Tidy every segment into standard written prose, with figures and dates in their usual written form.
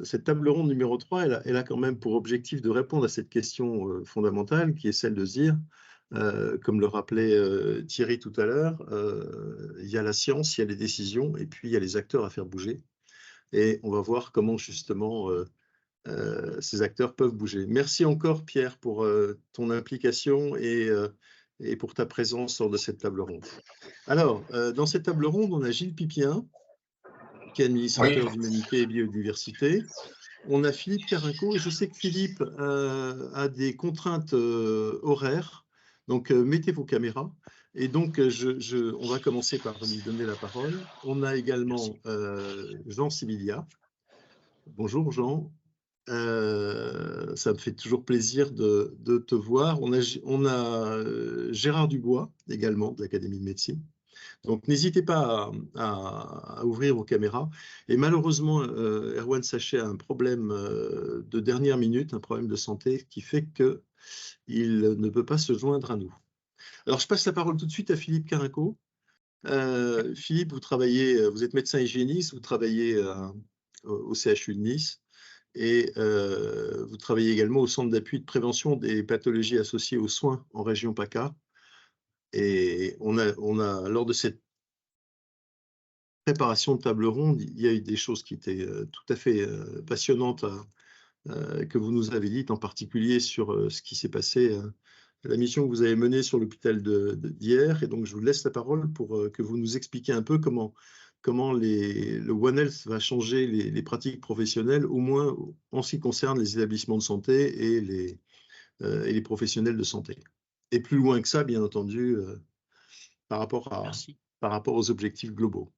cette table ronde numéro 3, elle a quand même pour objectif de répondre à cette question fondamentale, qui est celle de se dire, comme le rappelait Thierry tout à l'heure, il y a la science, il y a les décisions, et puis il y a les acteurs à faire bouger. Et on va voir comment justement ces acteurs peuvent bouger. Merci encore Pierre pour ton implication et pour ta présence lors de cette table ronde. Alors, dans cette table ronde, on a Gilles Pipien, qui est administrateur Oui, d'Humanité et Biodiversité. On a Philippe Carinco, et je sais que Philippe a des contraintes horaires, donc mettez vos caméras. Et donc, on va commencer par lui donner la parole. On a également Jean Sibilia. Bonjour Jean. Ça me fait toujours plaisir de te voir. On a Gérard Dubois également de l'Académie de médecine. Donc n'hésitez pas à ouvrir vos caméras. Et malheureusement, Erwan Sachet a un problème de dernière minute, un problème de santé qui fait qu'il ne peut pas se joindre à nous. Alors je passe la parole tout de suite à Philippe Carinco. Philippe, vous êtes médecin hygiéniste, vous travaillez au CHU de Nice. Et vous travaillez également au Centre d'appui de prévention des pathologies associées aux soins en région PACA. Et on a, lors de cette préparation de table ronde, il y a eu des choses qui étaient tout à fait passionnantes que vous nous avez dites, en particulier sur ce qui s'est passé, la mission que vous avez menée sur l'hôpital d'hier. Et donc, je vous laisse la parole pour que vous nous expliquiez un peu comment le One Health va changer les pratiques professionnelles, au moins en ce qui concerne les établissements de santé et les professionnels de santé. Et plus loin que ça, bien entendu, par rapport aux objectifs globaux.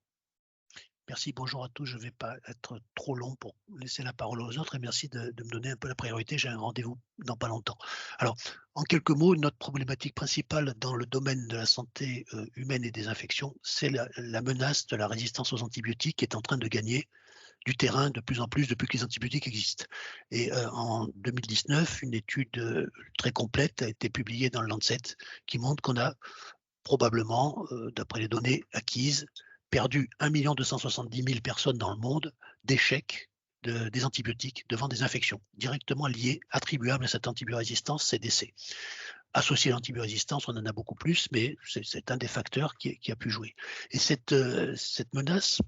Merci, bonjour à tous. Je ne vais pas être trop long pour laisser la parole aux autres et merci de me donner un peu la priorité. J'ai un rendez-vous dans pas longtemps. Alors, en quelques mots, notre problématique principale dans le domaine de la santé humaine et des infections, c'est la menace de la résistance aux antibiotiques qui est en train de gagner du terrain de plus en plus depuis que les antibiotiques existent. Et en 2019, une étude très complète a été publiée dans le Lancet qui montre qu'on a probablement, d'après les données acquises, perdu 1 270 000 personnes dans le monde d'échecs des antibiotiques devant des infections directement liées, attribuables à cette antibiorésistance, ces décès. Associé à l'antibiorésistance, on en a beaucoup plus, mais c'est un des facteurs qui a pu jouer. Et cette menace,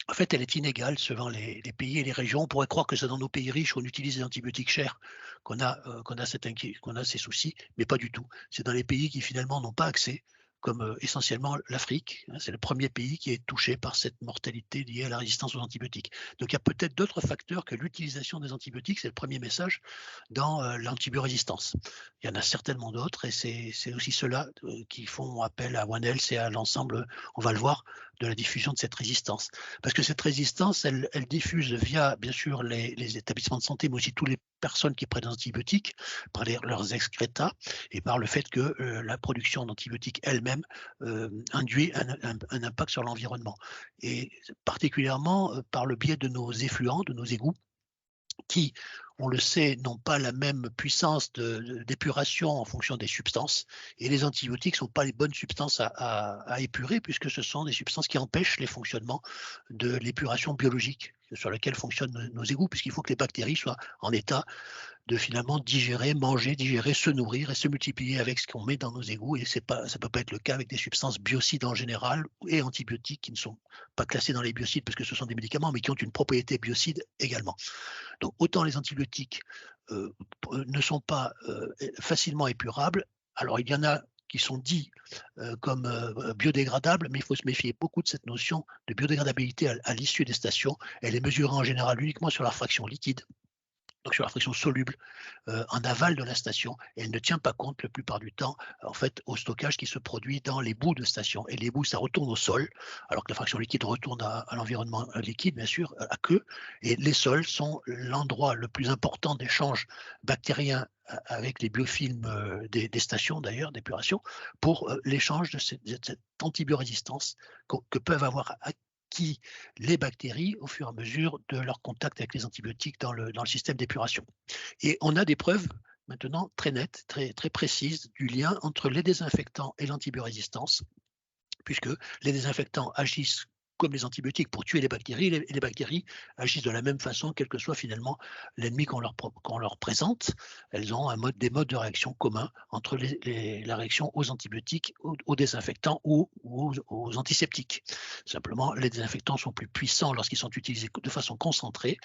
en fait, elle est inégale selon les pays et les régions. On pourrait croire que c'est dans nos pays riches où on utilise des antibiotiques chers qu'on a ces soucis, mais pas du tout. C'est dans les pays qui finalement n'ont pas accès, comme essentiellement l'Afrique. C'est le premier pays qui est touché par cette mortalité liée à la résistance aux antibiotiques. Donc il y a peut-être d'autres facteurs que l'utilisation des antibiotiques, c'est le premier message dans l'antibiorésistance. Il y en a certainement d'autres et c'est aussi ceux-là qui font appel à One Health et à l'ensemble, on va le voir, de la diffusion de cette résistance. Parce que cette résistance, elle diffuse via, bien sûr, les établissements de santé, mais aussi toutes les personnes qui prennent des antibiotiques, par leurs excrétas et par le fait que la production d'antibiotiques elle-même induit un impact sur l'environnement. Et particulièrement par le biais de nos effluents, de nos égouts, qui, on le sait, n'ont pas la même puissance d'épuration en fonction des substances. Et les antibiotiques ne sont pas les bonnes substances à épurer, puisque ce sont des substances qui empêchent les fonctionnements de l'épuration biologique sur laquelle fonctionnent nos égouts, puisqu'il faut que les bactéries soient en état de finalement digérer, manger, digérer, se nourrir et se multiplier avec ce qu'on met dans nos égouts. Et ça ne peut pas être le cas avec des substances biocides en général et antibiotiques qui ne sont pas classés dans les biocides parce que ce sont des médicaments, mais qui ont une propriété biocide également. Donc autant les antibiotiques ne sont pas facilement épurables. Alors il y en a qui sont dits comme biodégradables, mais il faut se méfier beaucoup de cette notion de biodégradabilité à l'issue des stations. Elle est mesurée en général uniquement sur la fraction liquide, donc sur la fraction soluble en aval de la station, et elle ne tient pas compte la plupart du temps en fait au stockage qui se produit dans les boues de station. Et les boues, ça retourne au sol, alors que la fraction liquide retourne à l'environnement liquide, bien sûr, à queue. Et les sols sont l'endroit le plus important d'échange bactérien avec les biofilms des stations d'ailleurs, d'épuration, pour l'échange de cette antibiorésistance que peuvent avoir qui les bactéries au fur et à mesure de leur contact avec les antibiotiques dans le système d'épuration. Et on a des preuves maintenant très nettes, très précises du lien entre les désinfectants et l'antibiorésistance, puisque les désinfectants agissent comme les antibiotiques pour tuer les bactéries, et les bactéries agissent de la même façon, quel que soit finalement l'ennemi qu'on leur présente. Elles ont des modes de réaction communs entre la réaction aux antibiotiques, aux désinfectants ou aux antiseptiques. Simplement, les désinfectants sont plus puissants lorsqu'ils sont utilisés de façon concentrée.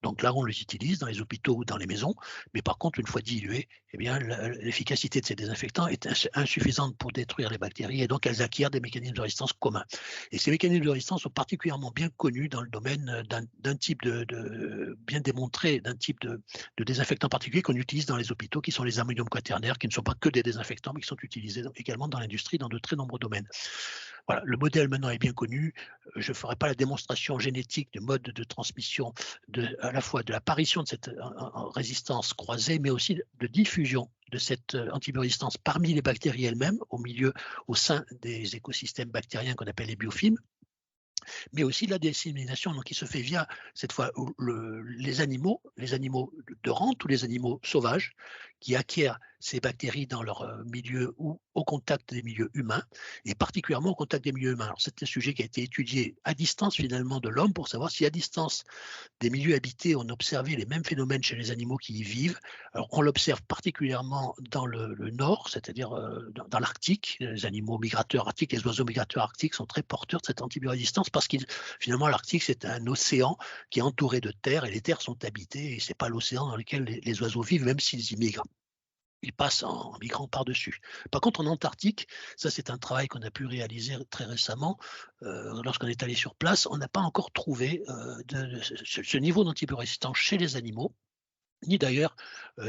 Donc là, on les utilise dans les hôpitaux ou dans les maisons, mais par contre, une fois dilués, eh bien, l'efficacité de ces désinfectants est insuffisante pour détruire les bactéries et donc elles acquièrent des mécanismes de résistance communs. Et ces mécanismes de résistance sont particulièrement bien connus dans le domaine d'un type bien démontré, d'un type de désinfectant particulier qu'on utilise dans les hôpitaux, qui sont les ammonium quaternaires, qui ne sont pas que des désinfectants, mais qui sont utilisés également dans l'industrie, dans de très nombreux domaines. Voilà, le modèle maintenant est bien connu. Je ne ferai pas la démonstration génétique du mode de transmission à la fois de l'apparition de cette résistance croisée, mais aussi de diffusion de cette antibiorésistance parmi les bactéries elles-mêmes, au sein des écosystèmes bactériens qu'on appelle les biofilms, mais aussi la dissémination qui se fait via, cette fois, les animaux de rente ou les animaux sauvages qui acquièrent ces bactéries dans leur milieu ou au contact des milieux humains, et particulièrement au contact des milieux humains. Alors, c'est un sujet qui a été étudié à distance finalement de l'homme pour savoir si à distance des milieux habités, on observait les mêmes phénomènes chez les animaux qui y vivent. Alors, on l'observe particulièrement dans le nord, c'est-à-dire dans l'Arctique. Les animaux migrateurs arctiques, les oiseaux migrateurs arctiques sont très porteurs de cette antibiorésistance parce que finalement l'Arctique, c'est un océan qui est entouré de terres et les terres sont habitées et ce n'est pas l'océan dans lequel les oiseaux vivent, même s'ils y migrent. Ils passent en migrant par-dessus. Par contre, en Antarctique, ça c'est un travail qu'on a pu réaliser très récemment, lorsqu'on est allé sur place, on n'a pas encore trouvé ce niveau d'antibiorésistance chez les animaux, ni d'ailleurs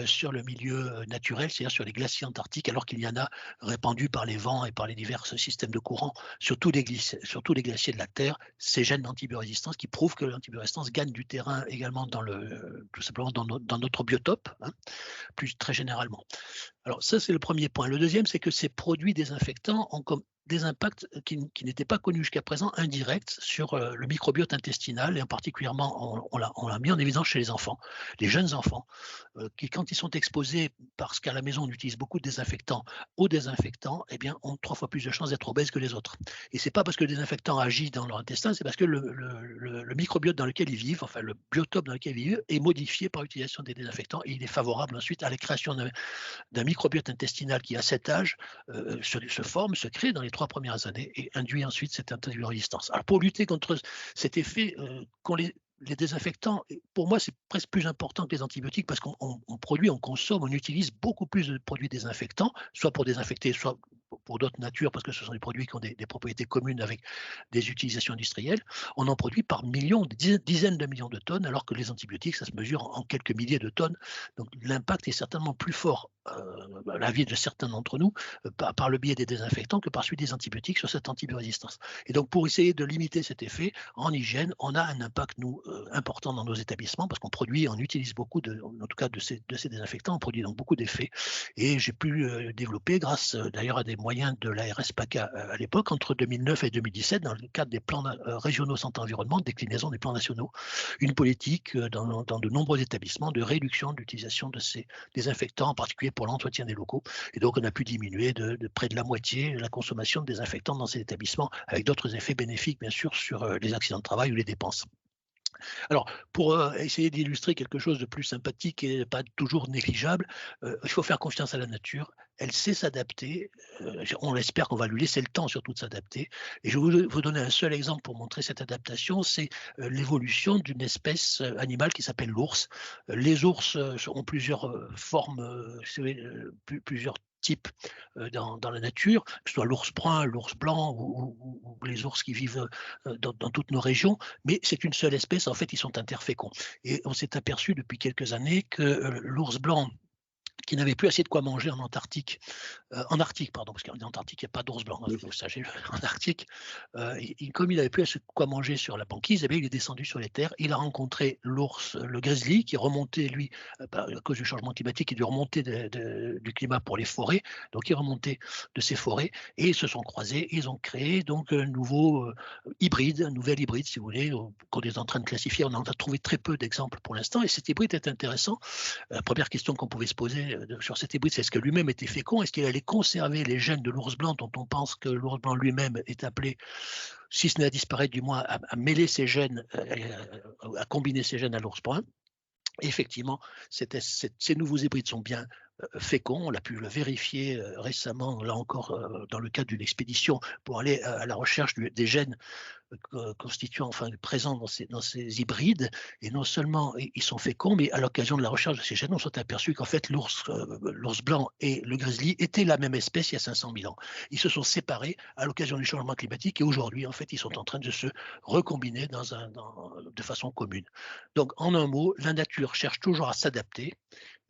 sur le milieu naturel, c'est-à-dire sur les glaciers antarctiques, alors qu'il y en a répandus par les vents et par les divers systèmes de courant, sur tous les glaciers de la Terre, ces gènes d'antibiorésistance qui prouvent que l'antibiorésistance gagne du terrain également tout simplement dans notre biotope, hein, plus très généralement. Alors ça, c'est le premier point. Le deuxième, c'est que ces produits désinfectants ont comme des impacts qui n'étaient pas connus jusqu'à présent, indirects, sur le microbiote intestinal, et en particulièrement, on l'a mis en évidence chez les enfants, les jeunes enfants, qui, quand ils sont exposés, parce qu'à la maison, on utilise beaucoup de désinfectants, aux désinfectants, eh bien, ont 3 fois plus de chances d'être obèses que les autres. Et ce n'est pas parce que le désinfectant agit dans leur intestin, c'est parce que le microbiote dans lequel ils vivent, enfin le biotope dans lequel ils vivent, est modifié par l'utilisation des désinfectants, et il est favorable ensuite à la création d'un microbiote intestinal qui, à cet âge, se crée dans les 3 premières années et induit ensuite cette antibiorésistance. Alors, pour lutter contre cet effet, les désinfectants, pour moi, c'est presque plus important que les antibiotiques parce qu'on produit, on consomme, on utilise beaucoup plus de produits désinfectants, soit pour désinfecter, soit pour d'autres natures, parce que ce sont des produits qui ont des propriétés communes avec des utilisations industrielles. On en produit par millions, dizaines de millions de tonnes, alors que les antibiotiques, ça se mesure en quelques milliers de tonnes. Donc l'impact est certainement plus fort, à l'avis de certains d'entre nous, par le biais des désinfectants que par celui des antibiotiques sur cette antibiorésistance. Et donc pour essayer de limiter cet effet, en hygiène, on a un impact, nous, important dans nos établissements, parce qu'on produit, on utilise beaucoup, en tout cas de ces désinfectants, on produit donc beaucoup d'effets. Et j'ai pu développer, grâce d'ailleurs à des moyens de l'ARS PACA à l'époque, entre 2009 et 2017, dans le cadre des plans régionaux santé-environnement, déclinaison des plans nationaux, une politique dans de nombreux établissements de réduction de l'utilisation de ces désinfectants, en particulier pour l'entretien des locaux. Et donc, on a pu diminuer de près de la moitié la consommation de désinfectants dans ces établissements, avec d'autres effets bénéfiques, bien sûr, sur les accidents de travail ou les dépenses. Alors, pour essayer d'illustrer quelque chose de plus sympathique et pas toujours négligeable, il faut faire confiance à la nature. Elle sait s'adapter. On espère qu'on va lui laisser le temps surtout de s'adapter. Et je vais vous donner un seul exemple pour montrer cette adaptation, c'est l'évolution d'une espèce animale qui s'appelle l'ours. Les ours ont plusieurs formes, plusieurs types dans la nature, que ce soit l'ours brun, l'ours blanc ou les ours qui vivent dans toutes nos régions, mais c'est une seule espèce, en fait ils sont interféconds. Et on s'est aperçu depuis quelques années que l'ours blanc, qui n'avait plus assez de quoi manger en Arctique, parce qu'en Antarctique, il n'y a pas d'ours blanc, vous savez, en Arctique, comme il n'avait plus assez de quoi manger sur la banquise, eh bien, il est descendu sur les terres, il a rencontré l'ours, le grizzly, qui est remonté, lui, à cause du changement climatique, il est dû remonter du climat pour les forêts, donc il est remonté de ces forêts, et ils se sont croisés, et ils ont créé donc un nouveau hybride, un nouvel hybride, si vous voulez, qu'on est en train de classifier. On en a trouvé très peu d'exemples pour l'instant, et cet hybride est intéressant. La première question qu'on pouvait se poser, posé sur cet hybride, c'est est-ce que lui-même était fécond? Est-ce qu'il allait conserver les gènes de l'ours blanc dont on pense que l'ours blanc lui-même est appelé, si ce n'est à disparaître, du moins à mêler ses gènes, à combiner ses gènes à l'ours brun? Effectivement, ces nouveaux hybrides sont bien féconds. On a pu le vérifier récemment, là encore, dans le cadre d'une expédition pour aller à la recherche des gènes constituants, enfin présents dans ces hybrides. Et non seulement ils sont féconds, mais à l'occasion de la recherche de ces gènes, on s'est aperçu qu'en fait l'ours blanc et le grizzly étaient la même espèce il y a 500 000 ans. Ils se sont séparés à l'occasion du changement climatique et aujourd'hui, en fait, ils sont en train de se recombiner de façon commune. Donc, en un mot, la nature cherche toujours à s'adapter.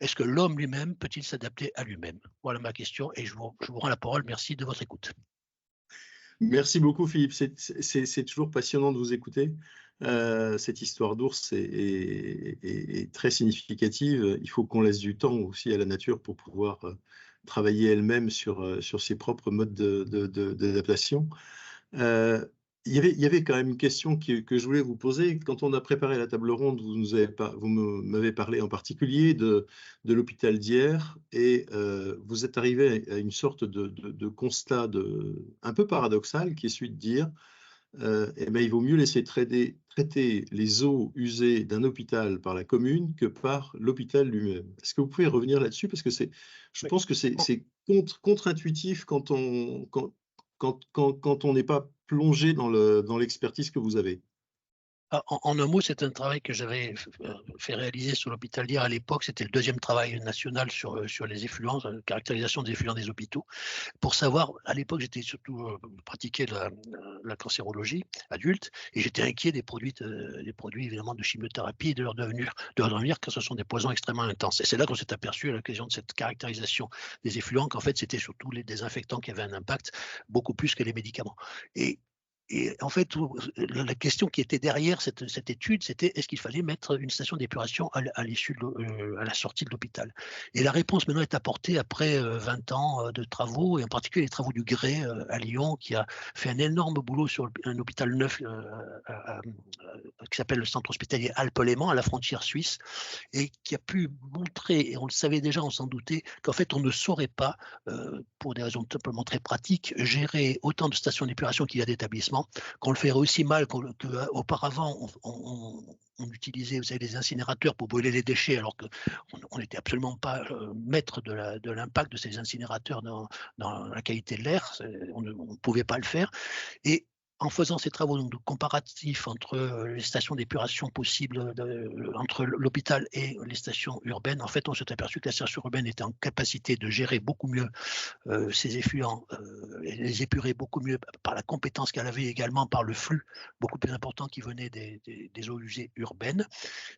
Est-ce que l'homme lui-même peut-il s'adapter à lui-même? Voilà ma question et je vous rends la parole. Merci de votre écoute. Merci beaucoup, Philippe. C'est toujours passionnant de vous écouter. Cette histoire d'ours est très significative. Il faut qu'on laisse du temps aussi à la nature pour pouvoir travailler elle-même sur ses propres modes d'adaptation. Il y avait quand même une question que je voulais vous poser. Quand on a préparé la table ronde, vous m'avez parlé en particulier de l'hôpital d'hier et vous êtes arrivé à une sorte de constat un peu paradoxal qui est celui de dire eh ben, il vaut mieux laisser traiter les eaux usées d'un hôpital par la commune que par l'hôpital lui-même. Est-ce que vous pouvez revenir là-dessus? Parce que je pense que c'est contre-intuitif quand on n'est pas plongé dans l'expertise que vous avez. En un mot, c'est un travail que j'avais fait réaliser sur l'hôpital d'hier à l'époque. C'était le deuxième travail national sur les effluents, la caractérisation des effluents des hôpitaux. Pour savoir, à l'époque, j'étais surtout pratiqué la cancérologie adulte et j'étais inquiet des produits évidemment de chimiothérapie et de leur devenir car ce sont des poisons extrêmement intenses. Et c'est là qu'on s'est aperçu à l'occasion de cette caractérisation des effluents qu'en fait, c'était surtout les désinfectants qui avaient un impact beaucoup plus que les médicaments. Et en fait, la question qui était derrière cette étude, c'était est-ce qu'il fallait mettre une station d'épuration à la sortie de l'hôpital? Et la réponse maintenant est apportée après 20 ans de travaux, et en particulier les travaux du Gré à Lyon, qui a fait un énorme boulot sur un hôpital neuf qui s'appelle le centre hospitalier Alpes-Léman, à la frontière suisse, et qui a pu montrer, et on le savait déjà, on s'en doutait, qu'en fait on ne saurait pas, pour des raisons simplement très pratiques, gérer autant de stations d'épuration qu'il y a d'établissements, qu'on le ferait aussi mal qu'auparavant on utilisait, vous savez, des incinérateurs pour brûler les déchets, alors qu'on n'était absolument pas maître de l'impact de ces incinérateurs dans la qualité de l'air. On ne pouvait pas le faire. Et en faisant ces travaux donc, de comparatifs entre les stations d'épuration possibles entre l'hôpital et les stations urbaines, en fait, on s'est aperçu que la station urbaine était en capacité de gérer beaucoup mieux ces effluents et les épurer beaucoup mieux par la compétence qu'elle avait, également par le flux beaucoup plus important qui venait des eaux usées urbaines.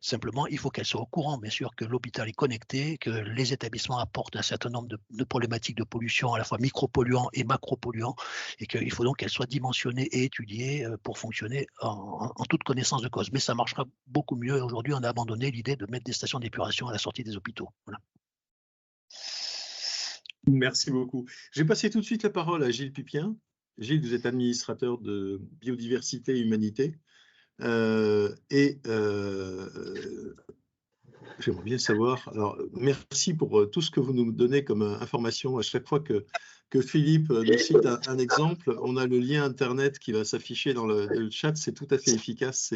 Simplement, il faut qu'elle soit au courant, bien sûr, que l'hôpital est connecté, que les établissements apportent un certain nombre de problématiques de pollution, à la fois micropolluants et macropolluants, et qu'il faut donc qu'elle soit dimensionnée et étudiée pour fonctionner en toute connaissance de cause. Mais ça marchera beaucoup mieux. Aujourd'hui, on a abandonné l'idée de mettre des stations d'épuration à la sortie des hôpitaux. Voilà. Merci beaucoup. Je vais passer tout de suite la parole à Gilles Pipien. Gilles, vous êtes administrateur de biodiversité et humanité. J'aimerais bien savoir, alors merci pour tout ce que vous nous donnez comme information. À chaque fois que Philippe nous cite un exemple, on a le lien Internet qui va s'afficher dans le chat. C'est tout à fait efficace.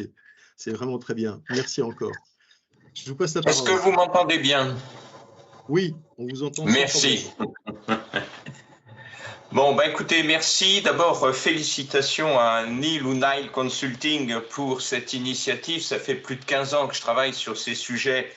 C'est vraiment très bien. Merci encore. Je vous passe la parole. Est-ce que vous m'entendez bien? Oui, on vous entend. Merci. Bon, bah écoutez, merci. D'abord, félicitations à Nile ou Nile Consulting pour cette initiative. Ça fait plus de 15 ans que je travaille sur ces sujets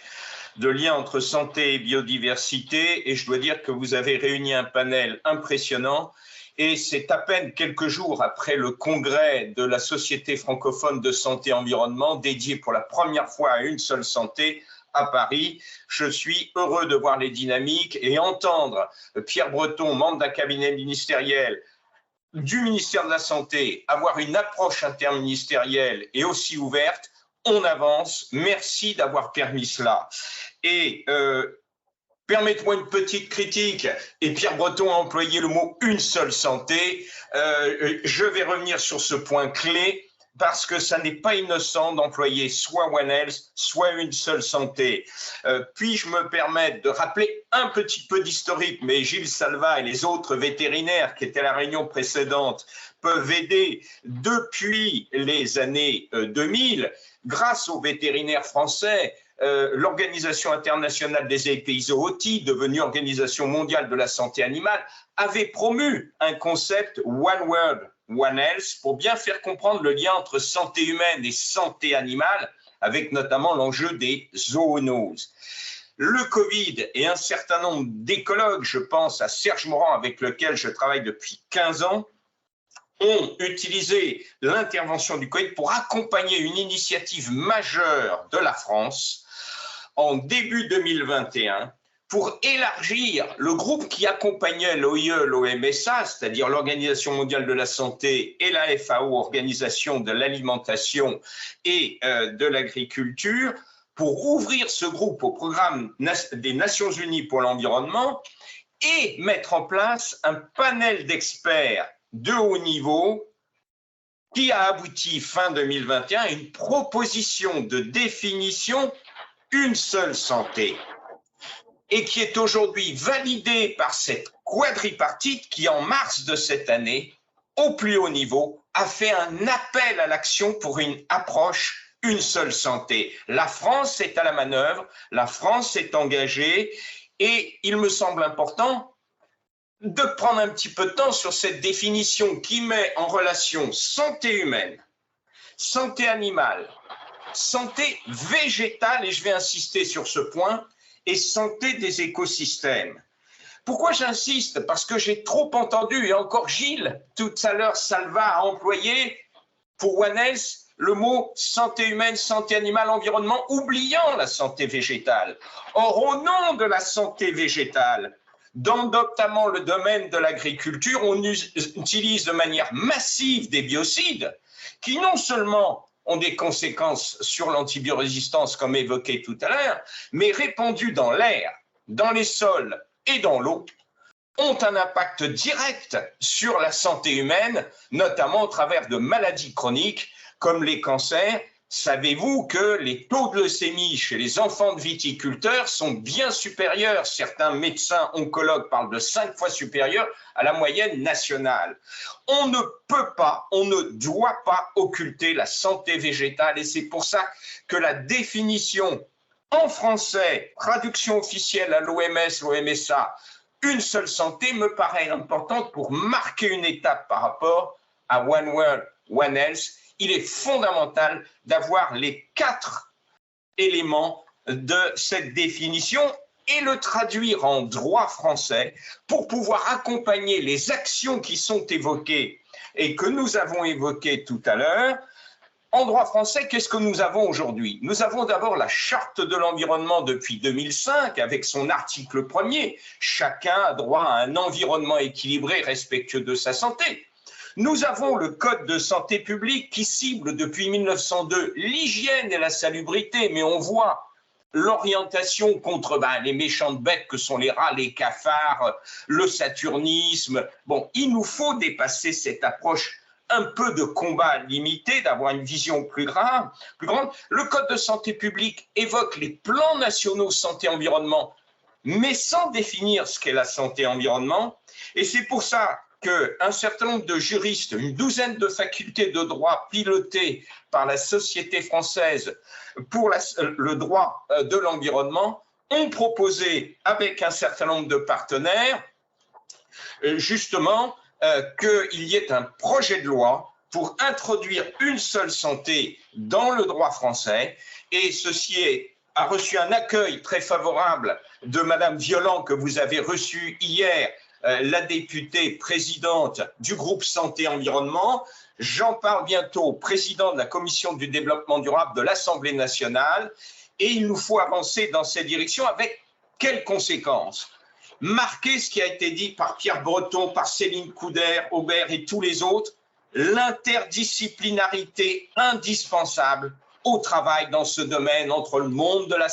de lien entre santé et biodiversité, et je dois dire que vous avez réuni un panel impressionnant. Et c'est à peine quelques jours après le congrès de la Société francophone de santé et environnement, dédié pour la première fois à une seule santé, à Paris. Je suis heureux de voir les dynamiques et entendre Pierre Breton, membre d'un cabinet ministériel du ministère de la Santé, avoir une approche interministérielle et aussi ouverte. On avance. Merci d'avoir permis cela. Et permettez-moi une petite critique, et Pierre Breton a employé le mot « une seule santé ». Je vais revenir sur ce point clé. parce que ça n'est pas innocent d'employer soit One Health, soit une seule santé. Puis-je me permettre de rappeler un petit peu d'historique, mais Gilles Salva et les autres vétérinaires qui étaient à la réunion précédente peuvent aider. Depuis les années 2000, grâce aux vétérinaires français, l'Organisation internationale des épizooties, devenue Organisation mondiale de la santé animale, avait promu un concept One World, One Health pour bien faire comprendre le lien entre santé humaine et santé animale, avec notamment l'enjeu des zoonoses. Le Covid et un certain nombre d'écologues, je pense à Serge Morand avec lequel je travaille depuis 15 ans, ont utilisé l'intervention du Covid pour accompagner une initiative majeure de la France en début 2021 pour élargir le groupe qui accompagnait l'OIE, l'OMSA, c'est-à-dire l'Organisation mondiale de la santé, et la FAO, Organisation de l'alimentation et de l'agriculture, pour ouvrir ce groupe au programme des Nations unies pour l'environnement et mettre en place un panel d'experts de haut niveau qui a abouti fin 2021 à une proposition de définition une seule santé et qui est aujourd'hui validée par cette quadripartite qui, en mars de cette année, au plus haut niveau, a fait un appel à l'action pour une approche une seule santé. La France est à la manœuvre, la France est engagée et il me semble important de prendre un petit peu de temps sur cette définition qui met en relation santé humaine, santé animale, santé végétale, et je vais insister sur ce point, et santé des écosystèmes. Pourquoi j'insiste? Parce que j'ai trop entendu, et encore Gilles, tout à l'heure, Salva a employé pour One Health le mot santé humaine, santé animale, environnement, oubliant la santé végétale. Or, au nom de la santé végétale, dans notamment le domaine de l'agriculture, on utilise de manière massive des biocides qui non seulement ont des conséquences sur l'antibiorésistance, comme évoqué tout à l'heure, mais répandus dans l'air, dans les sols et dans l'eau, ont un impact direct sur la santé humaine, notamment au travers de maladies chroniques comme les cancers. Savez-vous que les taux de leucémie chez les enfants de viticulteurs sont bien supérieurs? Certains médecins oncologues parlent de 5 fois supérieurs à la moyenne nationale. On ne peut pas, on ne doit pas occulter la santé végétale et c'est pour ça que la définition en français, traduction officielle à l'OMS, l'OMSA, une seule santé me paraît importante pour marquer une étape par rapport à One World, One Health. Il est fondamental d'avoir les 4 éléments de cette définition et le traduire en droit français pour pouvoir accompagner les actions qui sont évoquées et que nous avons évoquées tout à l'heure. En droit français, qu'est-ce que nous avons aujourd'hui? Nous avons d'abord la Charte de l'environnement depuis 2005 avec son article 1er. Chacun a droit à un environnement équilibré, respectueux de sa santé. Nous avons le Code de santé publique qui cible depuis 1902 l'hygiène et la salubrité, mais on voit l'orientation contre les méchantes bêtes que sont les rats, les cafards, le saturnisme. Bon, il nous faut dépasser cette approche un peu de combat limité, d'avoir une vision plus grande. Le Code de santé publique évoque les plans nationaux santé-environnement, mais sans définir ce qu'est la santé-environnement. Et c'est pour ça qu'un certain nombre de juristes, une douzaine de facultés de droit pilotées par la Société française pour le droit de l'environnement ont proposé, avec un certain nombre de partenaires, justement, qu'il y ait un projet de loi pour introduire une seule santé dans le droit français. Et ceci a reçu un accueil très favorable de Madame Violent, que vous avez reçue hier, la députée présidente du groupe Santé-Environnement. J'en parle bientôt au président de la Commission du développement durable de l'Assemblée nationale. Et il nous faut avancer dans cette direction avec quelles conséquences? Marquer ce qui a été dit par Pierre Breton, par Céline Couder-Aubert et tous les autres, l'interdisciplinarité indispensable au travail dans ce domaine entre le monde de la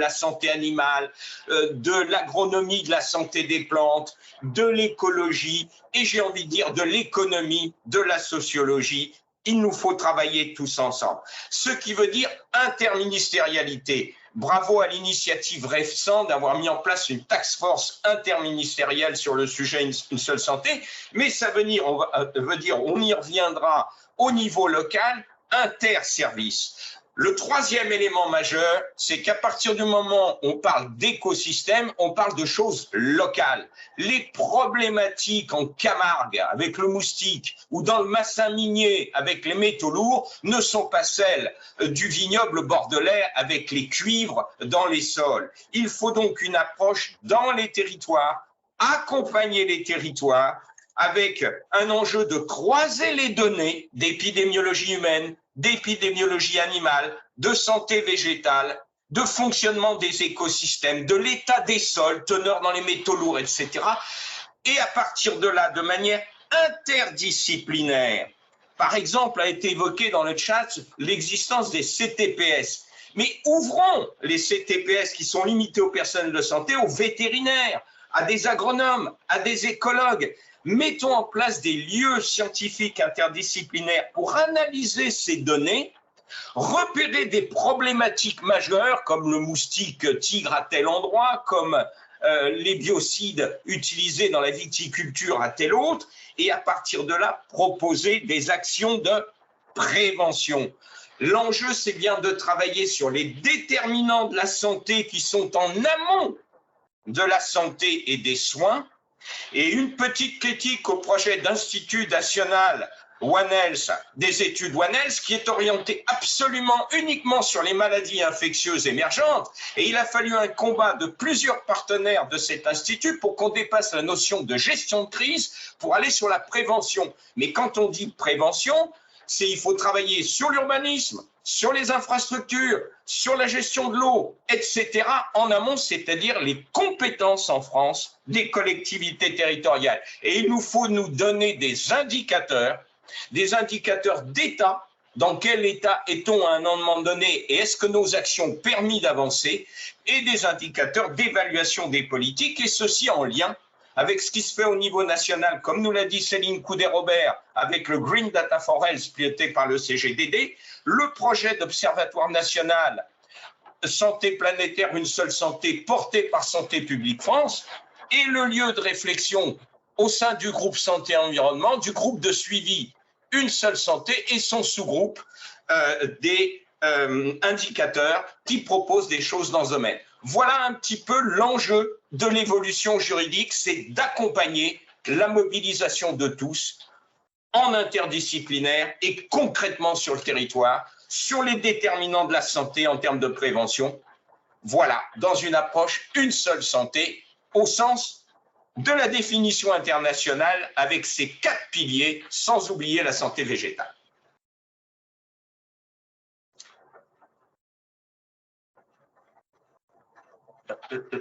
santé animale, de l'agronomie, de la santé des plantes, de l'écologie et j'ai envie de dire de l'économie, de la sociologie il nous faut travailler tous ensemble. Ce qui veut dire interministérialité. Bravo à l'initiative récente d'avoir mis en place une task force interministérielle sur le sujet Une seule santé, mais ça veut dire, on y reviendra au niveau local, interservice. Le troisième élément majeur, c'est qu'à partir du moment où on parle d'écosystème, on parle de choses locales. Les problématiques en Camargue avec le moustique ou dans le bassin minier avec les métaux lourds ne sont pas celles du vignoble bordelais avec les cuivres dans les sols. Il faut donc une approche dans les territoires, accompagner les territoires avec un enjeu de croiser les données d'épidémiologie humaine, d'épidémiologie animale, de santé végétale, de fonctionnement des écosystèmes, de l'état des sols, teneur dans les métaux lourds, etc. Et à partir de là, de manière interdisciplinaire, par exemple, a été évoqué dans le chat l'existence des CTPS. Mais ouvrons les CTPS qui sont limités aux personnels de santé, aux vétérinaires, à des agronomes, à des écologues. Mettons en place des lieux scientifiques interdisciplinaires pour analyser ces données, repérer des problématiques majeures comme le moustique tigre à tel endroit, comme les biocides utilisés dans la viticulture à tel autre, et à partir de là, proposer des actions de prévention. L'enjeu, c'est bien de travailler sur les déterminants de la santé qui sont en amont de la santé et des soins. Et une petite critique au projet d'Institut national One Health, des études One Health, qui est orienté absolument uniquement sur les maladies infectieuses émergentes. Et il a fallu un combat de plusieurs partenaires de cet institut pour qu'on dépasse la notion de gestion de crise pour aller sur la prévention. Mais quand on dit prévention, il faut travailler sur l'urbanisme, sur les infrastructures, sur la gestion de l'eau, etc. en amont, c'est-à-dire les compétences en France des collectivités territoriales. Et il nous faut nous donner des indicateurs d'État. Dans quel état est-on à un moment donné et est-ce que nos actions ont permis d'avancer, et des indicateurs d'évaluation des politiques, et ceci en lien avec ce qui se fait au niveau national, comme nous l'a dit Céline Coudet-Robert, avec le Green Data for Health piloté par le CGDD, le projet d'observatoire national Santé planétaire, une seule santé, porté par Santé publique France, et le lieu de réflexion au sein du groupe Santé et Environnement, du groupe de suivi Une seule santé et son sous-groupe des indicateurs qui proposent des choses dans ce domaine. Voilà un petit peu l'enjeu de l'évolution juridique, c'est d'accompagner la mobilisation de tous en interdisciplinaire et concrètement sur le territoire, sur les déterminants de la santé en termes de prévention. Voilà, dans une approche une seule santé, au sens de la définition internationale avec ses 4 piliers, sans oublier la santé végétale.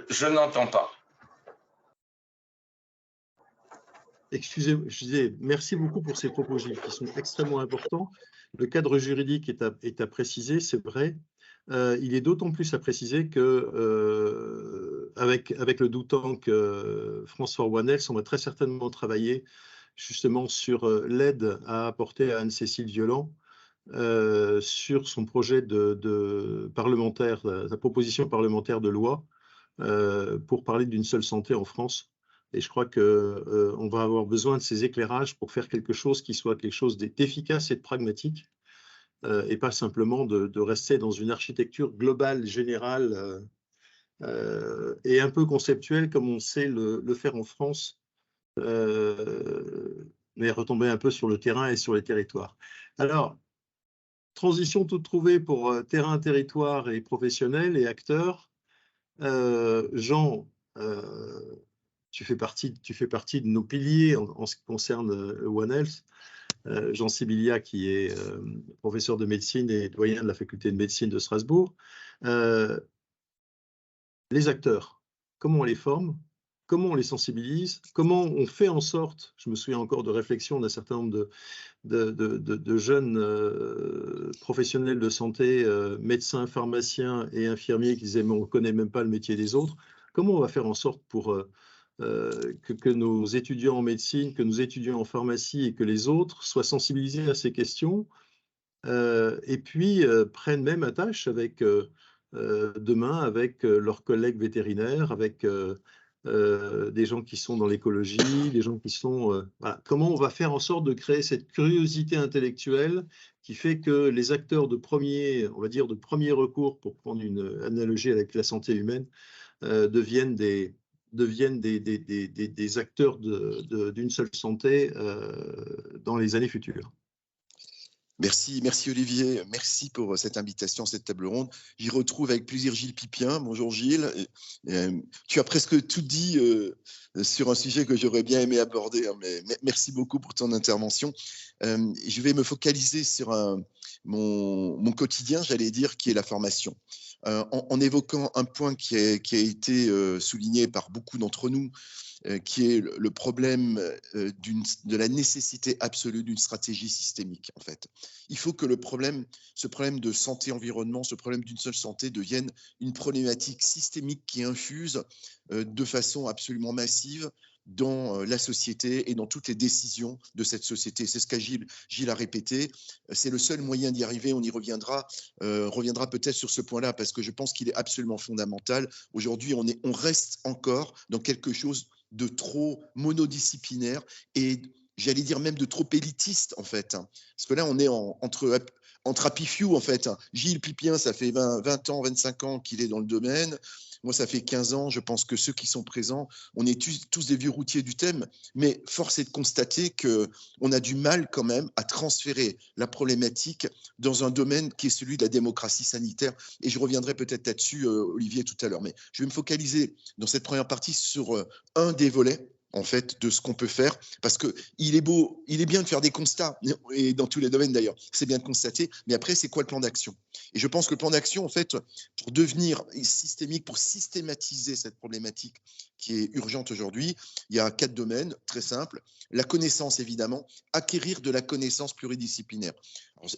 Je n'entends pas. Excusez-moi, je disais merci beaucoup pour ces propos, Gilles, qui sont extrêmement importants. Le cadre juridique est à préciser, c'est vrai. Il est d'autant plus à préciser que, avec le do tank France for One Health, on va très certainement travailler justement sur l'aide à apporter à Anne-Cécile Violent sur son projet de parlementaire, sa proposition parlementaire de loi pour parler d'une seule santé en France. Et je crois qu'on va avoir besoin de ces éclairages pour faire quelque chose qui soit quelque chose d'efficace et de pragmatique, et pas simplement de rester dans une architecture globale, générale, et un peu conceptuelle comme on sait le faire en France, mais retomber un peu sur le terrain et sur les territoires. Alors, transition toute trouvée pour terrain, territoire et professionnels et acteurs. Jean, tu fais partie de nos piliers en ce qui concerne One Health. Jean Sibilia, qui est professeur de médecine et doyen de la faculté de médecine de Strasbourg. Les acteurs, comment on les forme? Comment on les sensibilise? Comment on fait en sorte, je me souviens encore de réflexions d'un certain nombre de jeunes professionnels de santé, médecins, pharmaciens et infirmiers qui disaient « mais on ne connaît même pas le métier des autres ». Comment on va faire en sorte pour que nos étudiants en médecine, que nos étudiants en pharmacie et que les autres soient sensibilisés à ces questions, et puis prennent même attache avec, demain avec leurs collègues vétérinaires, avec des gens qui sont dans l'écologie, des gens qui sont... voilà. Comment on va faire en sorte de créer cette curiosité intellectuelle qui fait que les acteurs de premier, on va dire de premier recours, pour prendre une analogie avec la santé humaine, deviennent des acteurs d'une seule santé dans les années futures. Merci Olivier, merci pour cette invitation, cette table ronde. J'y retrouve avec plaisir Gilles Pipien. Bonjour Gilles. Tu as presque tout dit sur un sujet que j'aurais bien aimé aborder, hein, mais merci beaucoup pour ton intervention. Je vais me focaliser sur mon quotidien, j'allais dire, qui est la formation. En évoquant un point qui a été souligné par beaucoup d'entre nous, qui est le problème de la nécessité absolue d'une stratégie systémique, en fait. Il faut que ce problème de santé-environnement, ce problème d'une seule santé devienne une problématique systémique qui infuse de façon absolument massive dans la société et dans toutes les décisions de cette société. C'est ce qu'a Gilles a répété. C'est le seul moyen d'y arriver. On y reviendra peut-être sur ce point-là, parce que je pense qu'il est absolument fondamental. Aujourd'hui, on reste encore dans quelque chose de trop monodisciplinaire et j'allais dire même de trop élitiste, en fait. Parce que là, on est entre happy few, en fait. Gilles Pipien, ça fait 20 ans, 25 ans qu'il est dans le domaine. Moi, ça fait 15 ans. Je pense que ceux qui sont présents, on est tous des vieux routiers du thème, mais force est de constater qu'on a du mal quand même à transférer la problématique dans un domaine qui est celui de la démocratie sanitaire. Et je reviendrai peut-être là-dessus, Olivier, tout à l'heure. Mais je vais me focaliser dans cette première partie sur un des volets, en fait, de ce qu'on peut faire, parce que il est bien de faire des constats, et dans tous les domaines d'ailleurs, c'est bien de constater, mais après, c'est quoi le plan d'action? Et je pense que le plan d'action, en fait, pour devenir systémique, pour systématiser cette problématique qui est urgente aujourd'hui, il y a 4 domaines, très simples. La connaissance, évidemment, acquérir de la connaissance pluridisciplinaire.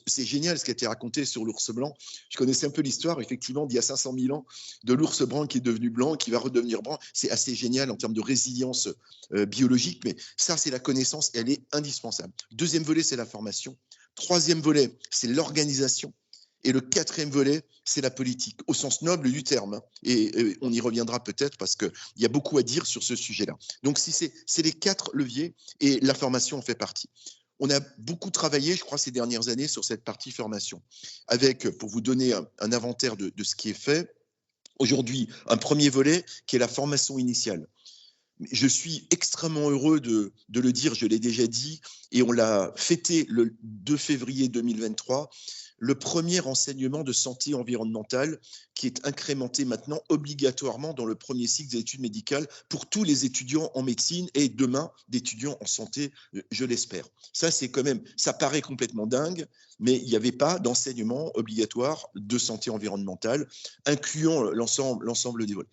C'est génial ce qui a été raconté sur l'ours blanc. Je connaissais un peu l'histoire, effectivement, d'il y a 500 000 ans, de l'ours blanc qui est devenu blanc, qui va redevenir blanc. C'est assez génial en termes de résilience biologique, mais ça, c'est la connaissance, elle est indispensable. Deuxième volet, c'est la formation. Troisième volet, c'est l'organisation. Et le quatrième volet, c'est la politique, au sens noble du terme. Et on y reviendra peut-être parce qu'il y a beaucoup à dire sur ce sujet-là. Donc, c'est les 4 leviers et la formation en fait partie. On a beaucoup travaillé, je crois, ces dernières années sur cette partie formation, avec, pour vous donner un inventaire de ce qui est fait, aujourd'hui, un premier volet qui est la formation initiale. Je suis extrêmement heureux de le dire, je l'ai déjà dit, et on l'a fêté le 2 février 2023, le premier enseignement de santé environnementale qui est incrémenté maintenant obligatoirement dans le premier cycle des études médicales pour tous les étudiants en médecine et demain d'étudiants en santé, je l'espère. Ça, c'est quand même, ça paraît complètement dingue, mais il n'y avait pas d'enseignement obligatoire de santé environnementale, incluant l'ensemble des volets.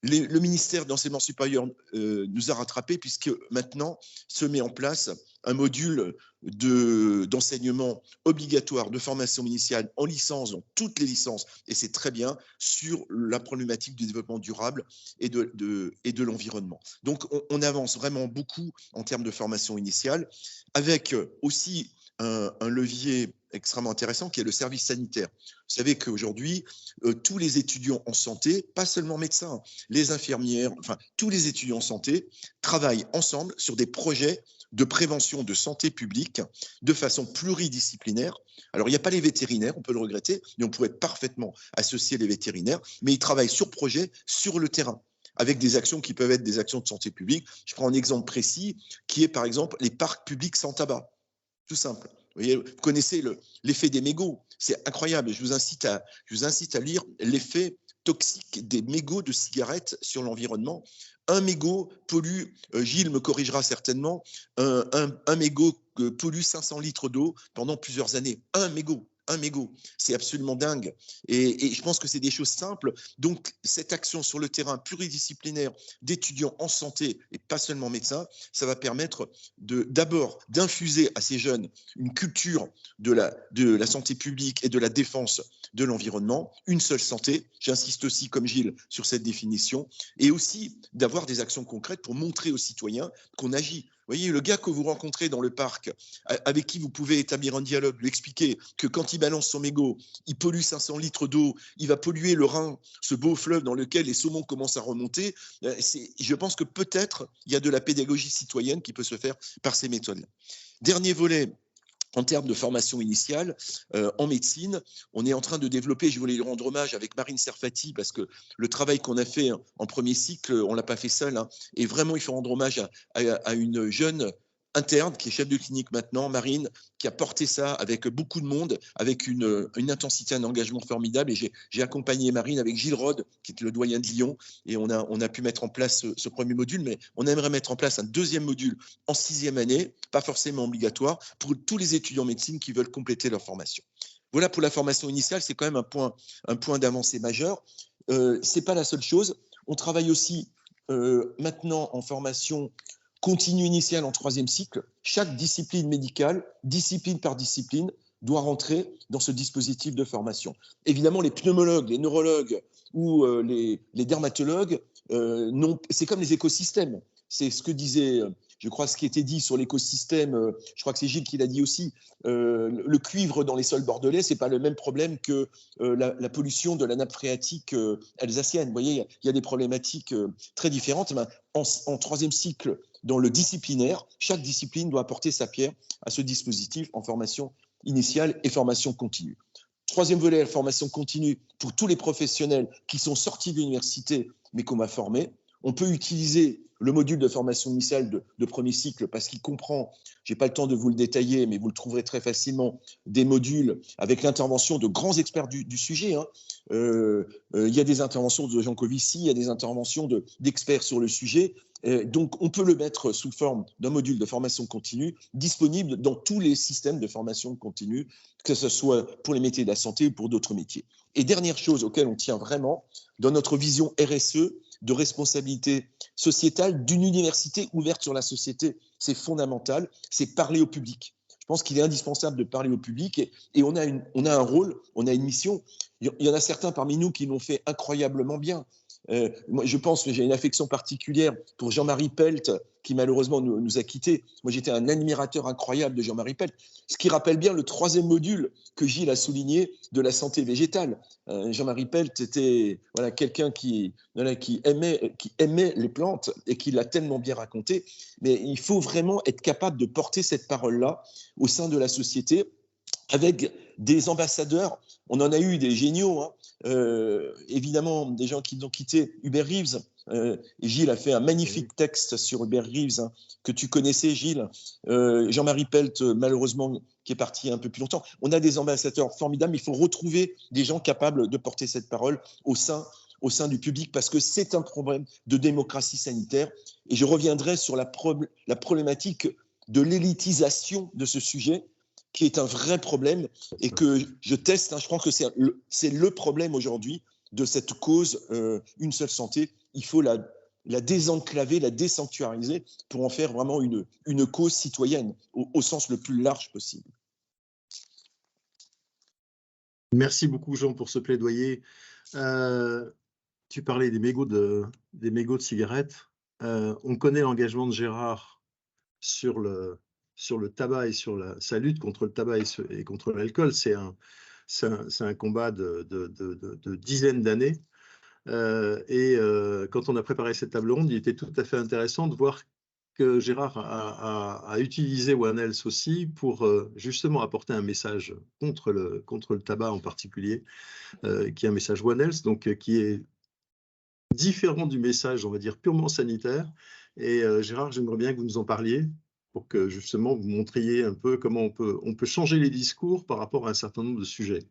Le ministère de l'Enseignement supérieur nous a rattrapés puisque maintenant se met en place un module d'enseignement obligatoire de formation initiale en licence, dans toutes les licences, et c'est très bien, sur la problématique du développement durable et de l'environnement. Donc on avance vraiment beaucoup en termes de formation initiale, avec aussi un levier extrêmement intéressant qui est le service sanitaire. Vous savez qu'aujourd'hui, tous les étudiants en santé, pas seulement médecins, les infirmières, enfin tous les étudiants en santé travaillent ensemble sur des projets de prévention de santé publique de façon pluridisciplinaire. Alors, il n'y a pas les vétérinaires, on peut le regretter, mais on pourrait parfaitement associer les vétérinaires, mais ils travaillent sur projet, sur le terrain, avec des actions qui peuvent être des actions de santé publique. Je prends un exemple précis, qui est par exemple les parcs publics sans tabac. Tout simple. Vous voyez, vous connaissez l'effet des mégots. C'est incroyable. Je vous incite à lire l'effet toxique des mégots de cigarettes sur l'environnement. Un mégot pollue, Gilles me corrigera certainement, un mégot pollue 500 litres d'eau pendant plusieurs années. Un mégot 1 mégot. C'est absolument dingue. Et je pense que c'est des choses simples. Donc, cette action sur le terrain pluridisciplinaire d'étudiants en santé, et pas seulement médecins, ça va permettre d'abord d'infuser à ces jeunes une culture de la santé publique et de la défense de l'environnement, une seule santé. J'insiste aussi, comme Gilles, sur cette définition, et aussi d'avoir des actions concrètes pour montrer aux citoyens qu'on agit. Vous voyez, le gars que vous rencontrez dans le parc, avec qui vous pouvez établir un dialogue, lui expliquer que quand il balance son mégot, il pollue 500 litres d'eau, il va polluer le Rhin, ce beau fleuve dans lequel les saumons commencent à remonter. Je pense que peut-être il y a de la pédagogie citoyenne qui peut se faire par ces méthodes-là. Dernier volet. En termes de formation initiale, en médecine, on est en train de développer, je voulais lui rendre hommage avec Marine Serfati, parce que le travail qu'on a fait en premier cycle, on ne l'a pas fait seul, hein, et vraiment il faut rendre hommage à une jeune interne qui est chef de clinique maintenant, Marine, qui a porté ça avec beaucoup de monde, avec une intensité, un engagement formidable. Et j'ai accompagné Marine avec Gilles Rode, qui est le doyen de Lyon, et on a pu mettre en place ce premier module, mais on aimerait mettre en place un deuxième module en 6e année, pas forcément obligatoire, pour tous les étudiants en médecine qui veulent compléter leur formation. Voilà pour la formation initiale, c'est quand même un point d'avancée majeur. Ce n'est pas la seule chose. On travaille aussi maintenant en formation continue initiale en 3e cycle. Chaque discipline médicale, discipline par discipline, doit rentrer dans ce dispositif de formation. Évidemment, les pneumologues, les neurologues ou les dermatologues, c'est comme les écosystèmes. C'est ce que disait, je crois, ce qui était dit sur l'écosystème, je crois que c'est Gilles qui l'a dit aussi, le cuivre dans les sols bordelais, ce n'est pas le même problème que la pollution de la nappe phréatique alsacienne. Vous voyez, il y a des problématiques très différentes. En 3e cycle, dans le disciplinaire, chaque discipline doit apporter sa pierre à ce dispositif en formation initiale et formation continue. 3e volet, la formation continue pour tous les professionnels qui sont sortis de l'université mais qu'on va former. On peut utiliser le module de formation initiale de premier cycle parce qu'il comprend, je n'ai pas le temps de vous le détailler, mais vous le trouverez très facilement, des modules avec l'intervention de grands experts du sujet. Hein. Il y a des interventions de Jean Covici, il y a des interventions d'experts sur le sujet. Donc, on peut le mettre sous forme d'un module de formation continue disponible dans tous les systèmes de formation continue, que ce soit pour les métiers de la santé ou pour d'autres métiers. Et dernière chose auquel on tient vraiment, dans notre vision RSE, de responsabilité sociétale d'une université ouverte sur la société, c'est fondamental, c'est parler au public. Je pense qu'il est indispensable de parler au public et on a un rôle, on a une mission. Il y en a certains parmi nous qui l'ont fait incroyablement bien. Moi, je pense que j'ai une affection particulière pour Jean-Marie Pelt, qui malheureusement nous a quittés. Moi, j'étais un admirateur incroyable de Jean-Marie Pelt, ce qui rappelle bien le 3e module que Gilles a souligné de la santé végétale. Jean-Marie Pelt était quelqu'un qui aimait les plantes et qui l'a tellement bien raconté. Mais il faut vraiment être capable de porter cette parole-là au sein de la société avec des ambassadeurs. On en a eu des géniaux, hein. Évidemment, des gens qui nous ont quittés. Hubert Reeves, Gilles a fait un magnifique texte sur Hubert Reeves, hein, que tu connaissais, Gilles. Jean-Marie Pelt, malheureusement, qui est parti un peu plus longtemps. On a des ambassadeurs formidables, mais il faut retrouver des gens capables de porter cette parole au sein du public, parce que c'est un problème de démocratie sanitaire. Et je reviendrai sur la problématique de l'élitisation de ce sujet, qui est un vrai problème et que je teste. Hein, je crois que c'est le problème aujourd'hui de cette cause une seule santé. Il faut la désenclaver, la désanctuariser pour en faire vraiment une cause citoyenne au sens le plus large possible. Merci beaucoup, Jean, pour ce plaidoyer. Tu parlais des mégots de cigarettes. On connaît l'engagement de Gérard sur le tabac et sur sa lutte contre le tabac et contre l'alcool. C'est un combat de dizaines d'années. Quand on a préparé cette table ronde, il était tout à fait intéressant de voir que Gérard a utilisé One Health aussi pour justement apporter un message contre le tabac en particulier, qui est un message One Health, donc qui est différent du message, on va dire, purement sanitaire. Et Gérard, j'aimerais bien que vous nous en parliez, pour que justement vous montriez un peu comment on peut changer les discours par rapport à un certain nombre de sujets.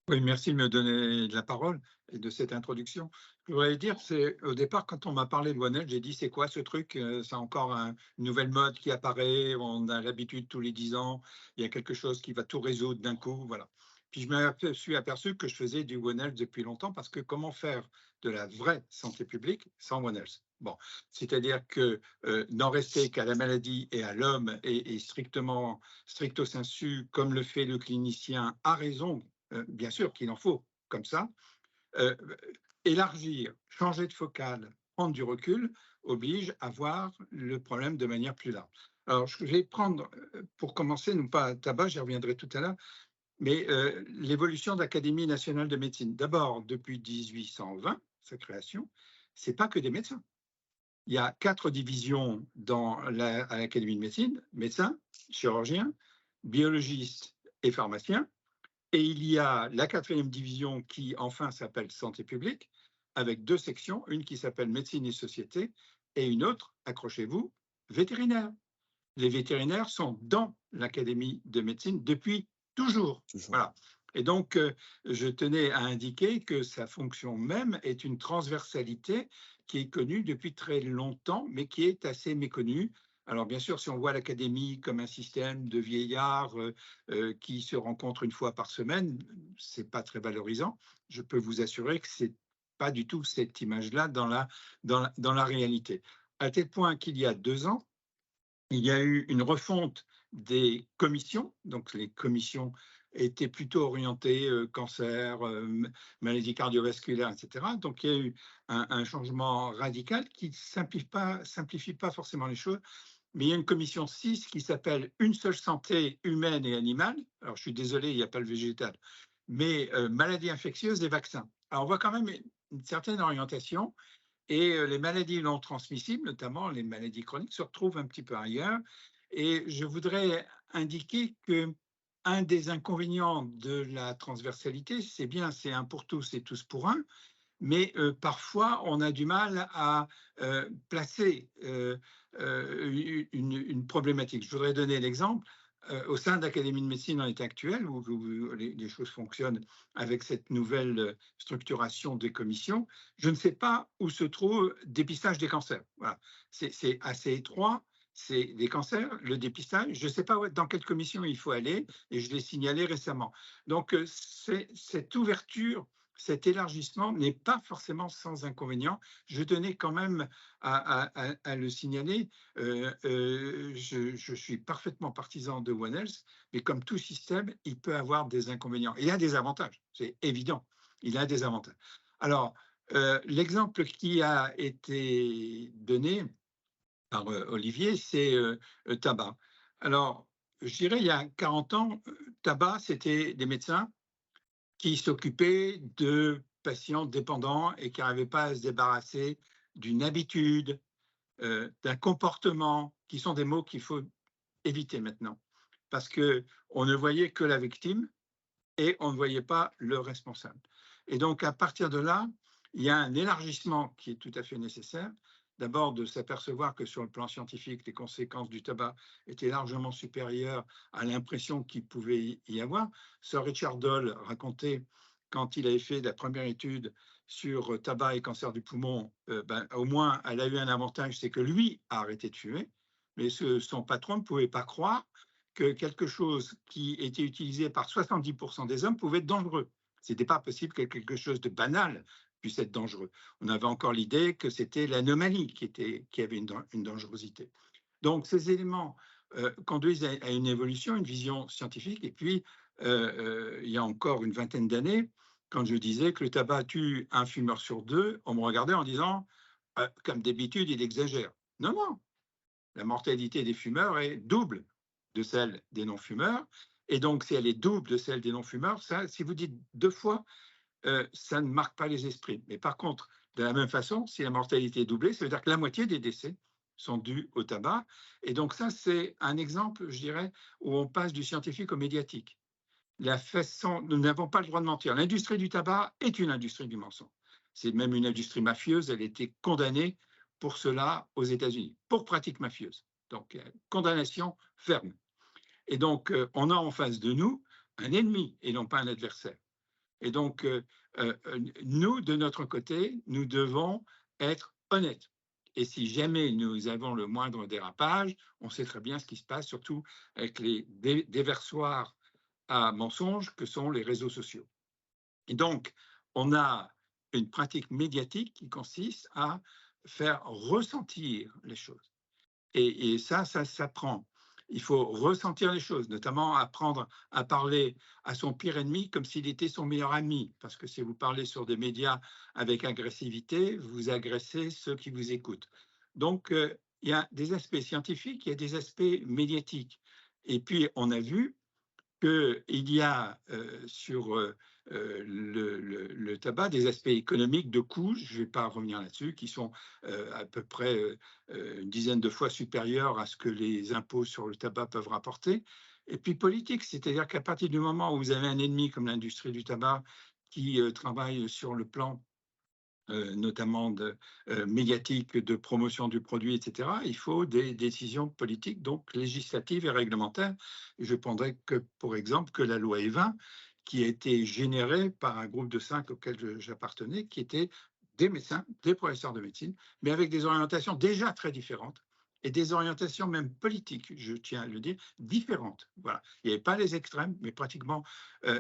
Oui, merci de me donner de la parole et de cette introduction. Ce que je voudrais dire, c'est au départ, quand on m'a parlé de OneHealth, j'ai dit c'est quoi ce truc? C'est encore une nouvelle mode qui apparaît, on a l'habitude tous les 10 ans, il y a quelque chose qui va tout résoudre d'un coup, voilà. Puis je me suis aperçu que je faisais du OneHealth depuis longtemps parce que comment faire de la vraie santé publique sans OneHealth? Bon, c'est-à-dire que n'en rester qu'à la maladie et à l'homme et strictement, stricto sensu, comme le fait le clinicien, a raison. Bien sûr qu'il en faut comme ça. Euh, Élargir, changer de focale, prendre du recul, oblige à voir le problème de manière plus large. Alors, je vais prendre, pour commencer, non pas tabac, j'y reviendrai tout à l'heure, mais l'évolution de l'Académie nationale de médecine. D'abord, depuis 1820, sa création, ce n'est pas que des médecins. Il y a 4 divisions à l'Académie de médecine, médecins, chirurgiens, biologistes et pharmaciens. Et il y a la 4e division qui, enfin, s'appelle Santé publique, avec 2 sections, une qui s'appelle Médecine et Société, et une autre, accrochez-vous, vétérinaire. Les vétérinaires sont dans l'Académie de médecine depuis toujours. Voilà. Et donc, je tenais à indiquer que sa fonction même est une transversalité qui est connue depuis très longtemps, mais qui est assez méconnue. Alors, bien sûr, si on voit l'Académie comme un système de vieillards qui se rencontrent une fois par semaine, ce n'est pas très valorisant. Je peux vous assurer que ce n'est pas du tout cette image-là dans la réalité. À tel point qu'il y a 2 ans, il y a eu une refonte des commissions. Donc, les commissions étaient plutôt orientées cancer, maladies cardiovasculaires, etc. Donc, il y a eu un changement radical qui ne simplifie pas forcément les choses. Mais il y a une commission 6 qui s'appelle Une seule santé humaine et animale. Alors, je suis désolé, il n'y a pas le végétal. Mais maladies infectieuses et vaccins. Alors, on voit quand même une certaine orientation. Et les maladies non transmissibles, notamment les maladies chroniques, se retrouvent un petit peu ailleurs. Et je voudrais indiquer que un des inconvénients de la transversalité, c'est bien, c'est un pour tous et tous pour un, mais parfois on a du mal à placer une problématique. Je voudrais donner l'exemple. Au sein de l'Académie de médecine en état actuel, où les choses fonctionnent avec cette nouvelle structuration des commissions, je ne sais pas où se trouve le dépistage des cancers. Voilà. C'est assez étroit, c'est des cancers, le dépistage. Je ne sais pas dans quelle commission il faut aller, et je l'ai signalé récemment. Donc, cette ouverture, cet élargissement n'est pas forcément sans inconvénient. Je tenais quand même à le signaler. Je suis parfaitement partisan de One Health, mais comme tout système, il peut avoir des inconvénients. Et il y a des avantages, c'est évident. Il a des avantages. Alors, l'exemple qui a été donné par Olivier, c'est tabac. Alors, je dirais, il y a 40 ans, tabac, c'était des médecins qui s'occupaient de patients dépendants et qui n'arrivaient pas à se débarrasser d'une habitude, d'un comportement, qui sont des mots qu'il faut éviter maintenant, parce qu'on ne voyait que la victime et on ne voyait pas le responsable. Et donc, à partir de là, il y a un élargissement qui est tout à fait nécessaire. D'abord, de s'apercevoir que sur le plan scientifique, les conséquences du tabac étaient largement supérieures à l'impression qu'il pouvait y avoir. Sir Richard Doll racontait, quand il avait fait la première étude sur tabac et cancer du poumon, au moins, elle a eu un avantage, c'est que lui a arrêté de fumer, mais son patron ne pouvait pas croire que quelque chose qui était utilisé par 70% des hommes pouvait être dangereux. Ce n'était pas possible que quelque chose de banal puisse être dangereux. On avait encore l'idée que c'était l'anomalie qui avait une dangerosité. Donc, ces éléments conduisent à une évolution, une vision scientifique. Et puis, il y a encore une vingtaine d'années, quand je disais que le tabac tue un fumeur sur 2, on me regardait en disant, comme d'habitude, il exagère. Non, non. La mortalité des fumeurs est double de celle des non-fumeurs. Et donc, si elle est double de celle des non-fumeurs, ça, si vous dites 2 fois, ça ne marque pas les esprits. Mais par contre, de la même façon, si la mortalité est doublée, ça veut dire que la moitié des décès sont dus au tabac. Et donc ça, c'est un exemple, je dirais, où on passe du scientifique au médiatique. Nous n'avons pas le droit de mentir. L'industrie du tabac est une industrie du mensonge. C'est même une industrie mafieuse. Elle a été condamnée pour cela aux États-Unis, pour pratique mafieuse. Donc, condamnation ferme. Et donc, on a en face de nous un ennemi et non pas un adversaire. Et donc, nous, de notre côté, nous devons être honnêtes. Et si jamais nous avons le moindre dérapage, on sait très bien ce qui se passe, surtout avec les déversoirs à mensonges que sont les réseaux sociaux. Et donc, on a une pratique médiatique qui consiste à faire ressentir les choses. Et ça s'apprend. Il faut ressentir les choses, notamment apprendre à parler à son pire ennemi comme s'il était son meilleur ami. Parce que si vous parlez sur des médias avec agressivité, vous agressez ceux qui vous écoutent. Donc, il y a des aspects scientifiques, il y a des aspects médiatiques. Et puis, on a vu qu'il y a sur le tabac des aspects économiques de coûts, je ne vais pas revenir là-dessus, qui sont à peu près une dizaine de fois supérieurs à ce que les impôts sur le tabac peuvent rapporter. Et puis politique, c'est-à-dire qu'à partir du moment où vous avez un ennemi comme l'industrie du tabac qui travaille sur le plan notamment médiatique, de promotion du produit, etc., il faut des décisions politiques, donc législatives et réglementaires. Et je prendrai que, pour exemple, que la loi E20, qui a été générée par un groupe de 5 auquel j'appartenais, qui étaient des médecins, des professeurs de médecine, mais avec des orientations déjà très différentes et des orientations même politiques, je tiens à le dire, différentes. Voilà. Il n'y avait pas les extrêmes, mais pratiquement.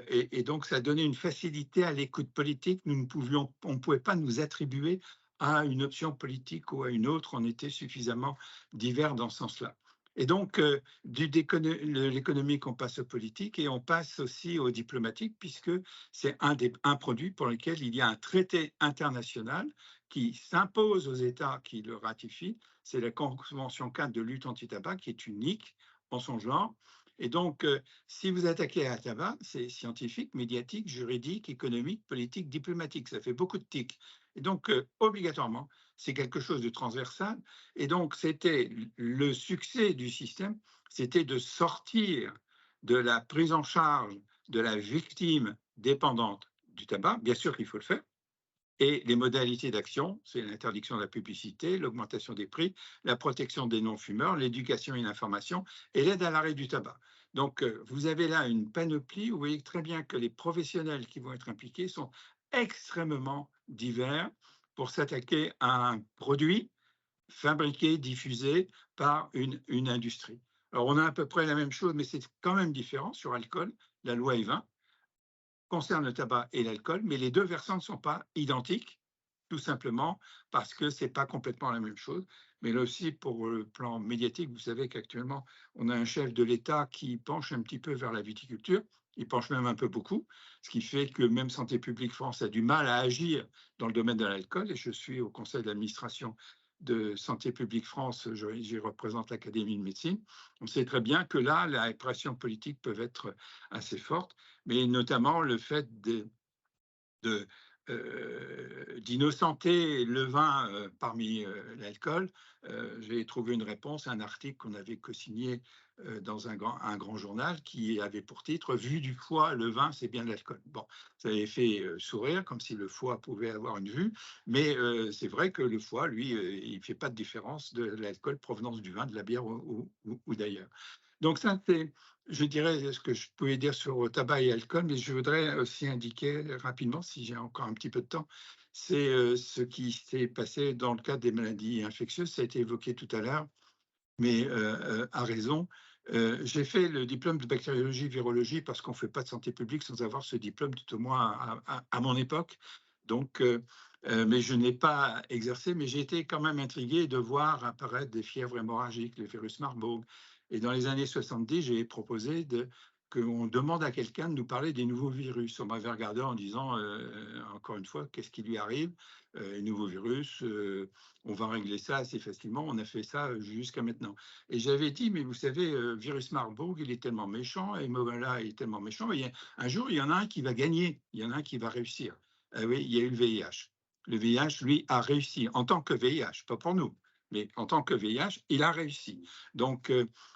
Et donc, ça donnait une facilité à l'écoute politique. On ne pouvait pas nous attribuer à une option politique ou à une autre. On était suffisamment divers dans ce sens-là. Et donc, de l'économique, on passe au politique et on passe aussi au diplomatique, puisque c'est un produit pour lequel il y a un traité international qui s'impose aux États qui le ratifient. C'est la Convention 4 de lutte anti-tabac, qui est unique en son genre. Et donc, si vous attaquez à la tabac, c'est scientifique, médiatique, juridique, économique, politique, diplomatique. Ça fait beaucoup de tics. Et donc, obligatoirement, c'est quelque chose de transversal. Et donc, c'était le succès du système, c'était de sortir de la prise en charge de la victime dépendante du tabac. Bien sûr qu'il faut le faire. Et les modalités d'action, c'est l'interdiction de la publicité, l'augmentation des prix, la protection des non-fumeurs, l'éducation et l'information et l'aide à l'arrêt du tabac. Donc, vous avez là une panoplie. Vous voyez très bien que les professionnels qui vont être impliqués sont extrêmement divers pour s'attaquer à un produit fabriqué, diffusé par une industrie. Alors, on a à peu près la même chose, mais c'est quand même différent sur l'alcool. La loi E20 concerne le tabac et l'alcool, mais les deux versants ne sont pas identiques, tout simplement parce que ce n'est pas complètement la même chose. Mais là aussi, pour le plan médiatique, vous savez qu'actuellement, on a un chef de l'État qui penche un petit peu vers la viticulture. Il penche même un peu beaucoup, ce qui fait que même Santé publique France a du mal à agir dans le domaine de l'alcool. Et je suis au conseil d'administration de Santé publique France, j'y représente l'Académie de médecine. On sait très bien que là, la pression politique peut être assez forte, mais notamment le fait d'innocenter le vin parmi l'alcool. J'ai trouvé une réponse à un article qu'on avait co-signé dans un grand journal qui avait pour titre « Vue du foie, le vin, c'est bien de l'alcool ». Bon, ça avait fait sourire, comme si le foie pouvait avoir une vue, mais c'est vrai que le foie, lui, il ne fait pas de différence de l'alcool provenance du vin, de la bière ou d'ailleurs. Donc ça, c'est, je dirais, ce que je pouvais dire sur tabac et alcool, mais je voudrais aussi indiquer rapidement, si j'ai encore un petit peu de temps, c'est ce qui s'est passé dans le cadre des maladies infectieuses. Ça a été évoqué tout à l'heure, mais à raison. J'ai fait le diplôme de bactériologie, virologie, parce qu'on ne fait pas de santé publique sans avoir ce diplôme, tout au moins à mon époque. Donc, mais je n'ai pas exercé, mais j'ai été quand même intrigué de voir apparaître des fièvres hémorragiques, le virus Marburg. Et dans les années 70, j'ai proposé qu'on demande à quelqu'un de nous parler des nouveaux virus. On m'avait regardé en disant, encore une fois, qu'est-ce qui lui arrive, les nouveaux virus, on va régler ça assez facilement. On a fait ça jusqu'à maintenant. Et j'avais dit, mais vous savez, virus Marburg, il est tellement méchant, et Ebola est tellement méchant. Et un jour, il y en a un qui va gagner, il y en a un qui va réussir. Oui, il y a eu le VIH. Le VIH, lui, a réussi en tant que VIH, pas pour nous, mais en tant que VIH, il a réussi. Donc,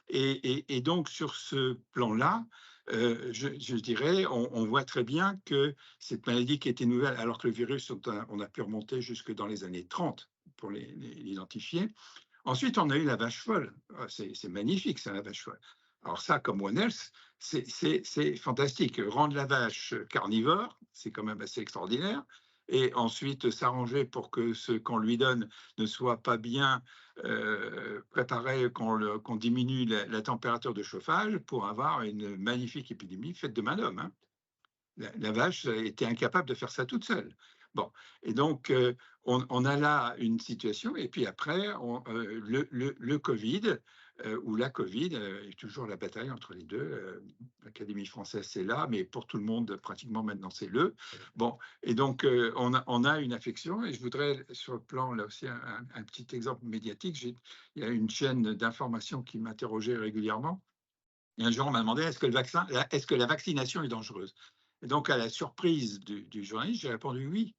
et donc, sur ce plan-là, je dirais, on voit très bien que cette maladie qui était nouvelle, alors que le virus, on a pu remonter jusque dans les années 30 pour l'identifier. Ensuite, on a eu la vache folle. C'est magnifique, ça, la vache folle. Alors ça, comme One Health, c'est fantastique. Rendre la vache carnivore, c'est quand même assez extraordinaire. Et ensuite, s'arranger pour que ce qu'on lui donne ne soit pas bien préparé, qu'on diminue la température de chauffage pour avoir une magnifique épidémie faite de main-d'homme. Hein. La vache était incapable de faire ça toute seule. Bon, et donc, on a là une situation, et puis après, le Covid, ou la Covid, est toujours la bataille entre les deux. L'Académie française, c'est là, mais pour tout le monde, pratiquement maintenant, c'est le. Bon, et donc, on a une affection, et je voudrais, sur le plan, là aussi, un petit exemple médiatique. Il y a une chaîne d'information qui m'interrogeait régulièrement. Et un jour, on m'a demandé, est-ce que la vaccination est dangereuse? Et donc, à la surprise du journaliste, j'ai répondu oui.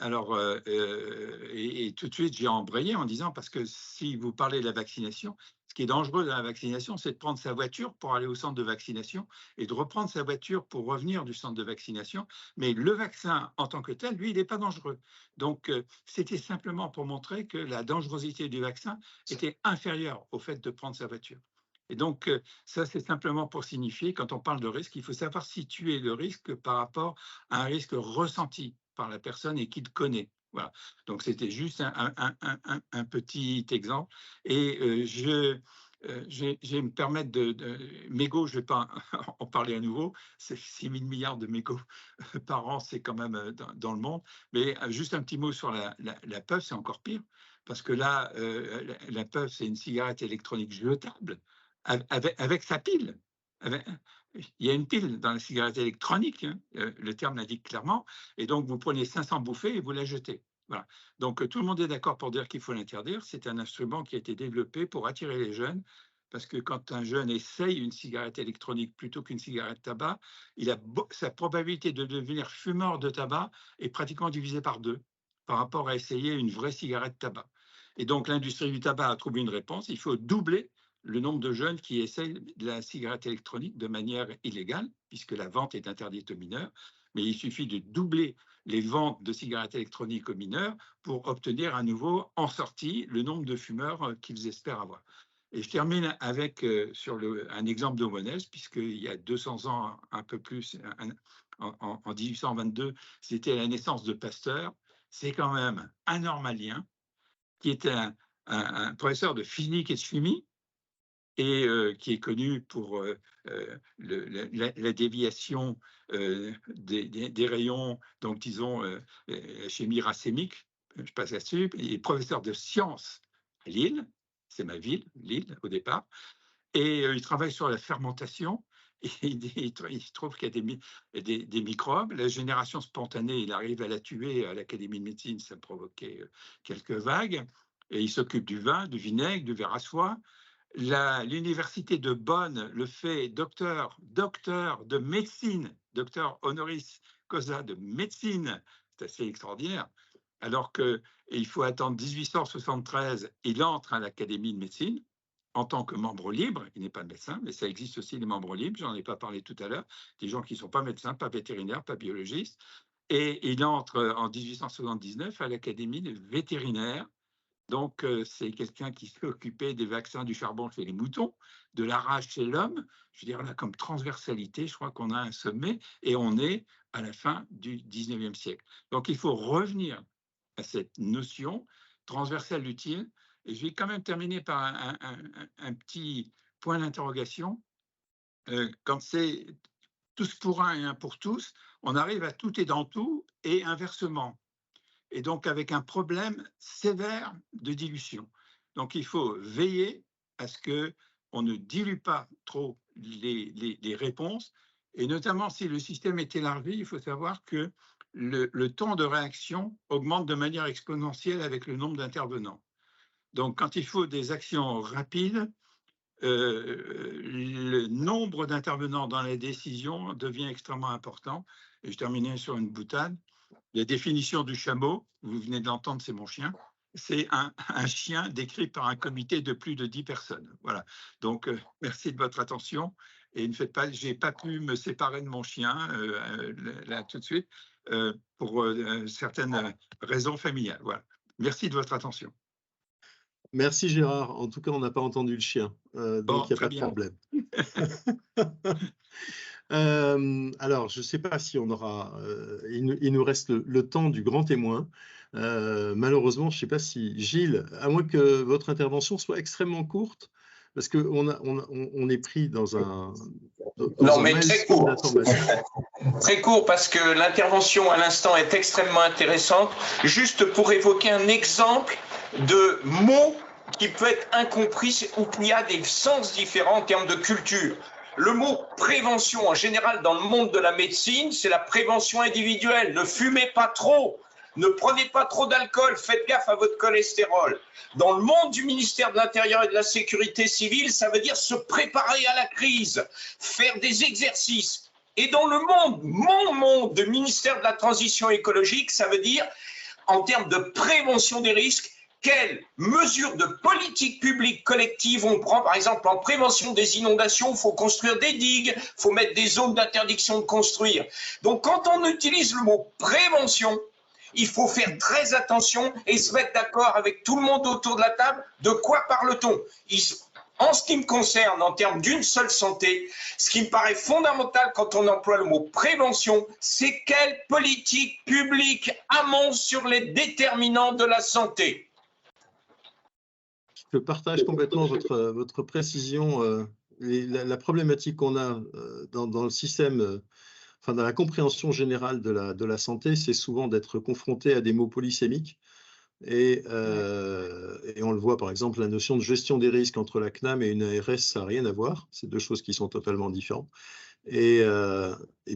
Alors, et tout de suite, j'ai embrayé en disant, parce que si vous parlez de la vaccination, ce qui est dangereux dans la vaccination, c'est de prendre sa voiture pour aller au centre de vaccination et de reprendre sa voiture pour revenir du centre de vaccination. Mais le vaccin en tant que tel, lui, il n'est pas dangereux. Donc, c'était simplement pour montrer que la dangerosité du vaccin était inférieure au fait de prendre sa voiture. Et donc, ça, c'est simplement pour signifier, quand on parle de risque, il faut savoir situer le risque par rapport à un risque ressenti par la personne et qu'il connaît. Voilà. Donc, c'était juste un petit exemple. Et je vais me permettre mégots, je ne vais pas en parler à nouveau, c'est 6 000 milliards de mégots par an, c'est quand même dans le monde. Mais juste un petit mot sur la puff, c'est encore pire, parce que là, la puff, c'est une cigarette électronique jetable avec sa pile. Il y a une pile dans la cigarette électronique, hein, le terme l'indique clairement, et donc vous prenez 500 bouffées et vous la jetez. Voilà. Donc tout le monde est d'accord pour dire qu'il faut l'interdire. C'est un instrument qui a été développé pour attirer les jeunes, parce que quand un jeune essaye une cigarette électronique plutôt qu'une cigarette tabac, sa probabilité de devenir fumeur de tabac est pratiquement divisée par 2 par rapport à essayer une vraie cigarette tabac. Et donc l'industrie du tabac a trouvé une réponse. Il faut doubler le nombre de jeunes qui essayent la cigarette électronique de manière illégale, puisque la vente est interdite aux mineurs, mais il suffit de doubler les ventes de cigarettes électroniques aux mineurs pour obtenir à nouveau en sortie le nombre de fumeurs qu'ils espèrent avoir. Et je termine avec sur un exemple de One Health, puisqu'il y a 200 ans, un peu plus, en 1822, c'était la naissance de Pasteur. C'est quand même un normalien qui était un professeur de physique et de chimie, et qui est connu pour la déviation des rayons, donc disons chimie racémique, je passe là-dessus. Il est professeur de sciences à Lille, c'est ma ville, Lille au départ, et il travaille sur la fermentation. Et il trouve qu'il y a des microbes. La génération spontanée, il arrive à la tuer à l'Académie de médecine, ça provoquait quelques vagues. Et il s'occupe du vin, du vinaigre, du verre à soie. L'université de Bonn le fait docteur de médecine, docteur honoris causa de médecine. C'est assez extraordinaire. Alors qu'il faut attendre 1873, il entre à l'Académie de médecine en tant que membre libre. Il n'est pas médecin, mais ça existe aussi les membres libres. J'en ai pas parlé tout à l'heure. Des gens qui ne sont pas médecins, pas vétérinaires, pas biologistes. Et il entre en 1879 à l'Académie de vétérinaire. Donc, c'est quelqu'un qui s'est occupé des vaccins du charbon chez les moutons, de la rage chez l'homme. Je veux dire, là, comme transversalité, je crois qu'on a un sommet et on est à la fin du 19e siècle. Donc, il faut revenir à cette notion transversale utile. Et je vais quand même terminer par un petit point d'interrogation. Quand c'est tous pour un et un pour tous, on arrive à tout et dans tout et inversement. Et donc avec un problème sévère de dilution. Donc il faut veiller à ce qu'on ne dilue pas trop les réponses, et notamment si le système est élargi, il faut savoir que le temps de réaction augmente de manière exponentielle avec le nombre d'intervenants. Donc quand il faut des actions rapides, le nombre d'intervenants dans la décision devient extrêmement important. Et je terminais sur une boutade. La définition du chameau, vous venez de l'entendre, c'est mon chien, c'est un chien décrit par un comité de plus de 10 personnes. Voilà. Donc, merci de votre attention. Et ne faites pas, je n'ai pas pu me séparer de mon chien là tout de suite pour certaines raisons familiales. Voilà. Merci de votre attention. Merci Gérard. En tout cas, on n'a pas entendu le chien, donc il n'y a pas de problème. Alors, je ne sais pas si on aura... il nous reste le temps du grand témoin. Malheureusement, je ne sais pas si Gilles, à moins que votre intervention soit extrêmement courte, parce qu'on est pris dans un... Non, mais très court. Très court, parce que l'intervention à l'instant est extrêmement intéressante. Juste pour évoquer un exemple de mot qui peut être incompris ou qu'il y a des sens différents en termes de culture. Le mot prévention, en général, dans le monde de la médecine, c'est la prévention individuelle. Ne fumez pas trop, ne prenez pas trop d'alcool, faites gaffe à votre cholestérol. Dans le monde du ministère de l'Intérieur et de la Sécurité civile, ça veut dire se préparer à la crise, faire des exercices. Et dans le monde, mon monde de ministère de la Transition écologique, ça veut dire, en termes de prévention des risques, quelles mesures de politique publique collective on prend, par exemple en prévention des inondations, il faut construire des digues, il faut mettre des zones d'interdiction de construire. Donc quand on utilise le mot prévention, il faut faire très attention et se mettre d'accord avec tout le monde autour de la table. De quoi parle-t-on? En ce qui me concerne, en termes d'une seule santé, ce qui me paraît fondamental quand on emploie le mot prévention, c'est quelle politique publique amont sur les déterminants de la santé. Je partage complètement votre précision. La problématique qu'on a dans le système, enfin dans la compréhension générale de la santé, c'est souvent d'être confronté à des mots polysémiques. Et on le voit, par exemple, la notion de gestion des risques entre la CNAM et une ARS, ça n'a rien à voir. C'est deux choses qui sont totalement différentes. Et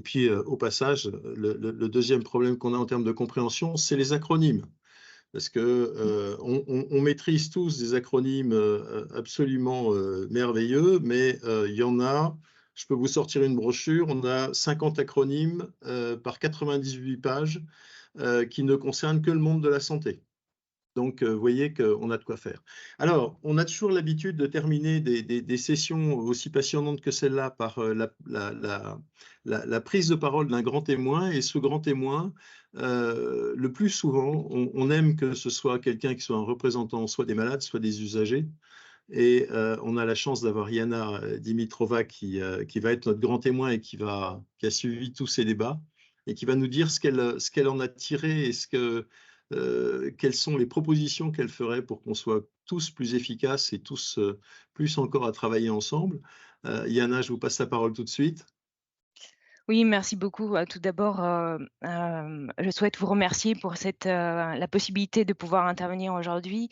puis, au passage, le deuxième problème qu'on a en termes de compréhension, c'est les acronymes. Parce que on maîtrise tous des acronymes absolument merveilleux, mais il y en a, je peux vous sortir une brochure, on a 50 acronymes par 98 pages qui ne concernent que le monde de la santé. Donc, vous voyez qu'on a de quoi faire. Alors, on a toujours l'habitude de terminer des sessions aussi passionnantes que celle-là par la prise de parole d'un grand témoin. Et ce grand témoin, le plus souvent, on aime que ce soit quelqu'un qui soit un représentant soit des malades, soit des usagers. Et on a la chance d'avoir Yana Dimitrova qui va être notre grand témoin et qui a suivi tous ces débats et qui va nous dire ce qu'elle en a tiré et quelles sont les propositions qu'elle ferait pour qu'on soit tous plus efficaces et tous plus encore à travailler ensemble. Yana, je vous passe la parole tout de suite. Oui, merci beaucoup. Tout d'abord, je souhaite vous remercier pour la possibilité de pouvoir intervenir aujourd'hui,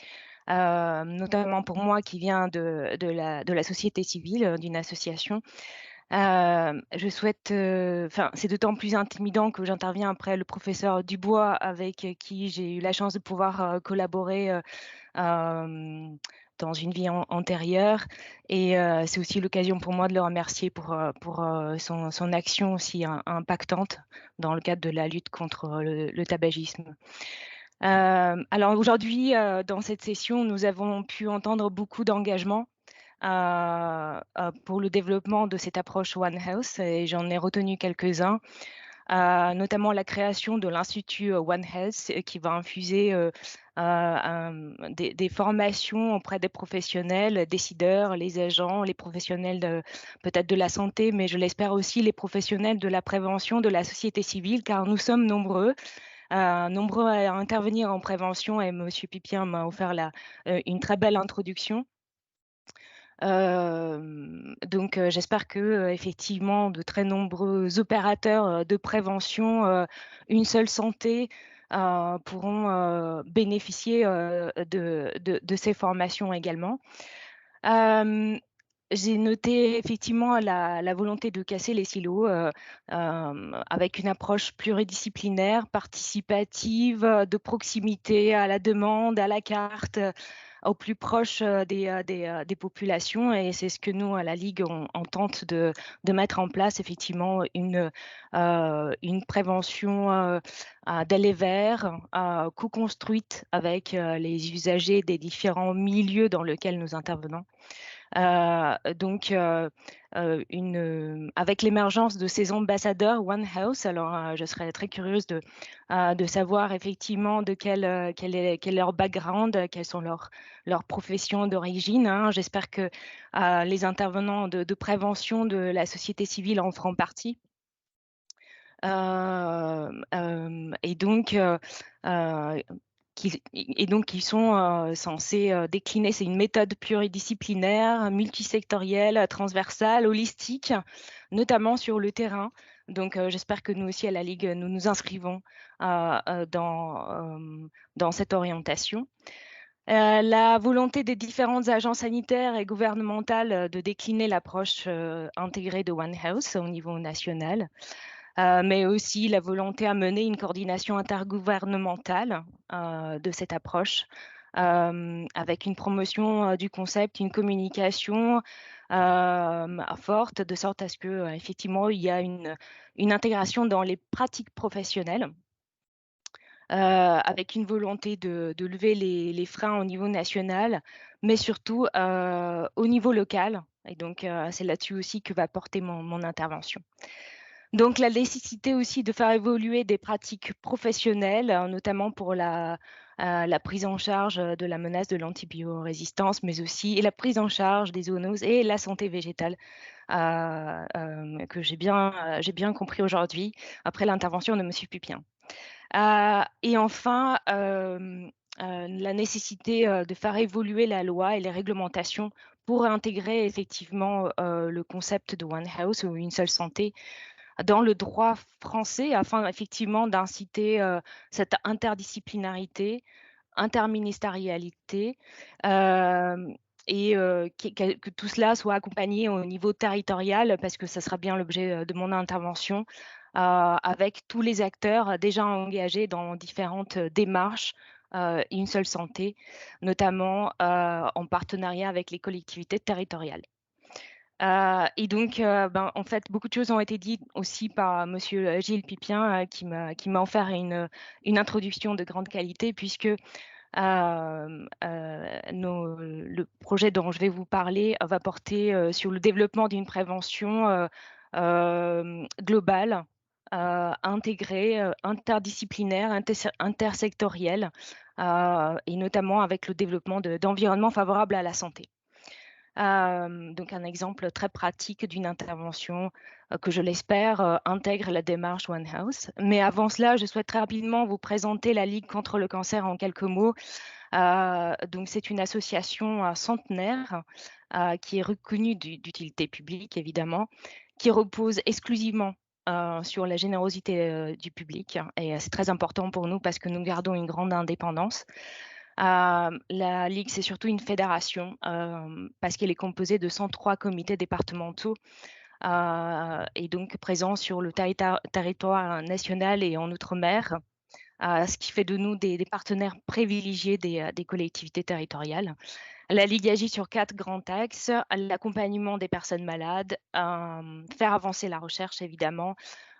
notamment pour moi qui viens de la société civile, d'une association. Je souhaite, c'est d'autant plus intimidant que j'interviens après le professeur Dubois, avec qui j'ai eu la chance de pouvoir collaborer dans une vie antérieure. Et c'est aussi l'occasion pour moi de le remercier pour son action aussi impactante dans le cadre de la lutte contre le tabagisme. Alors aujourd'hui, dans cette session, nous avons pu entendre beaucoup d'engagements pour le développement de cette approche One Health, et j'en ai retenu quelques-uns, notamment la création de l'Institut One Health qui va infuser des formations auprès des professionnels, décideurs, les agents, les professionnels peut-être de la santé, mais je l'espère aussi les professionnels de la prévention, de la société civile, car nous sommes nombreux à intervenir en prévention, et M. Pipien m'a offert une très belle introduction. Donc j'espère que effectivement de très nombreux opérateurs de prévention, une seule santé, pourront bénéficier de ces formations également. J'ai noté effectivement la volonté de casser les silos avec une approche pluridisciplinaire, participative, de proximité, à la demande, à la carte, au plus proche des populations, et c'est ce que nous, à la Ligue, on tente de mettre en place, effectivement, une prévention d'aller vers, co-construite avec les usagers des différents milieux dans lesquels nous intervenons. Avec l'émergence de ces ambassadeurs One Health, alors je serais très curieuse de savoir effectivement quel est leur background, quelles sont leurs professions d'origine, hein. J'espère que les intervenants de prévention de la société civile en feront partie. Qui sont censés décliner, c'est une méthode pluridisciplinaire, multisectorielle, transversale, holistique, notamment sur le terrain. Donc, j'espère que nous aussi, à la Ligue, nous nous inscrivons dans cette orientation. La volonté des différentes agences sanitaires et gouvernementales de décliner l'approche intégrée de One Health au niveau national, mais aussi la volonté à mener une coordination intergouvernementale de cette approche, avec une promotion du concept, une communication forte, de sorte à ce que effectivement il y a une intégration dans les pratiques professionnelles, avec une volonté de lever les freins au niveau national, mais surtout au niveau local. Et donc, c'est là-dessus aussi que va porter mon intervention. Donc, la nécessité aussi de faire évoluer des pratiques professionnelles, notamment pour la prise en charge de la menace de l'antibiorésistance, mais aussi la prise en charge des zoonoses et la santé végétale, que j'ai bien compris aujourd'hui, après l'intervention de M. Pupien. Et enfin, la nécessité de faire évoluer la loi et les réglementations pour intégrer effectivement le concept de One Health ou une seule santé dans le droit français, afin effectivement d'inciter cette interdisciplinarité, interministérialité, et que tout cela soit accompagné au niveau territorial, parce que ça sera bien l'objet de mon intervention, avec tous les acteurs déjà engagés dans différentes démarches, une seule santé, notamment en partenariat avec les collectivités territoriales. Et donc, en fait, beaucoup de choses ont été dites aussi par Monsieur Gilles Pipien, qui m'a offert une introduction de grande qualité, puisque le projet dont je vais vous parler va porter sur le développement d'une prévention globale, intégrée, interdisciplinaire, intersectorielle, et notamment avec le développement d'environnements favorables à la santé. Donc un exemple très pratique d'une intervention que je l'espère intègre la démarche One Health. Mais avant cela, je souhaite très rapidement vous présenter la Ligue contre le cancer en quelques mots. Donc c'est une association centenaire qui est reconnue d'utilité publique, évidemment, qui repose exclusivement sur la générosité du public. Et c'est très important pour nous parce que nous gardons une grande indépendance. La Ligue, c'est surtout une fédération parce qu'elle est composée de 103 comités départementaux et donc présents sur le territoire national et en Outre-mer, ce qui fait de nous des partenaires privilégiés des collectivités territoriales. La Ligue agit sur 4 grands axes: l'accompagnement des personnes malades, faire avancer la recherche évidemment,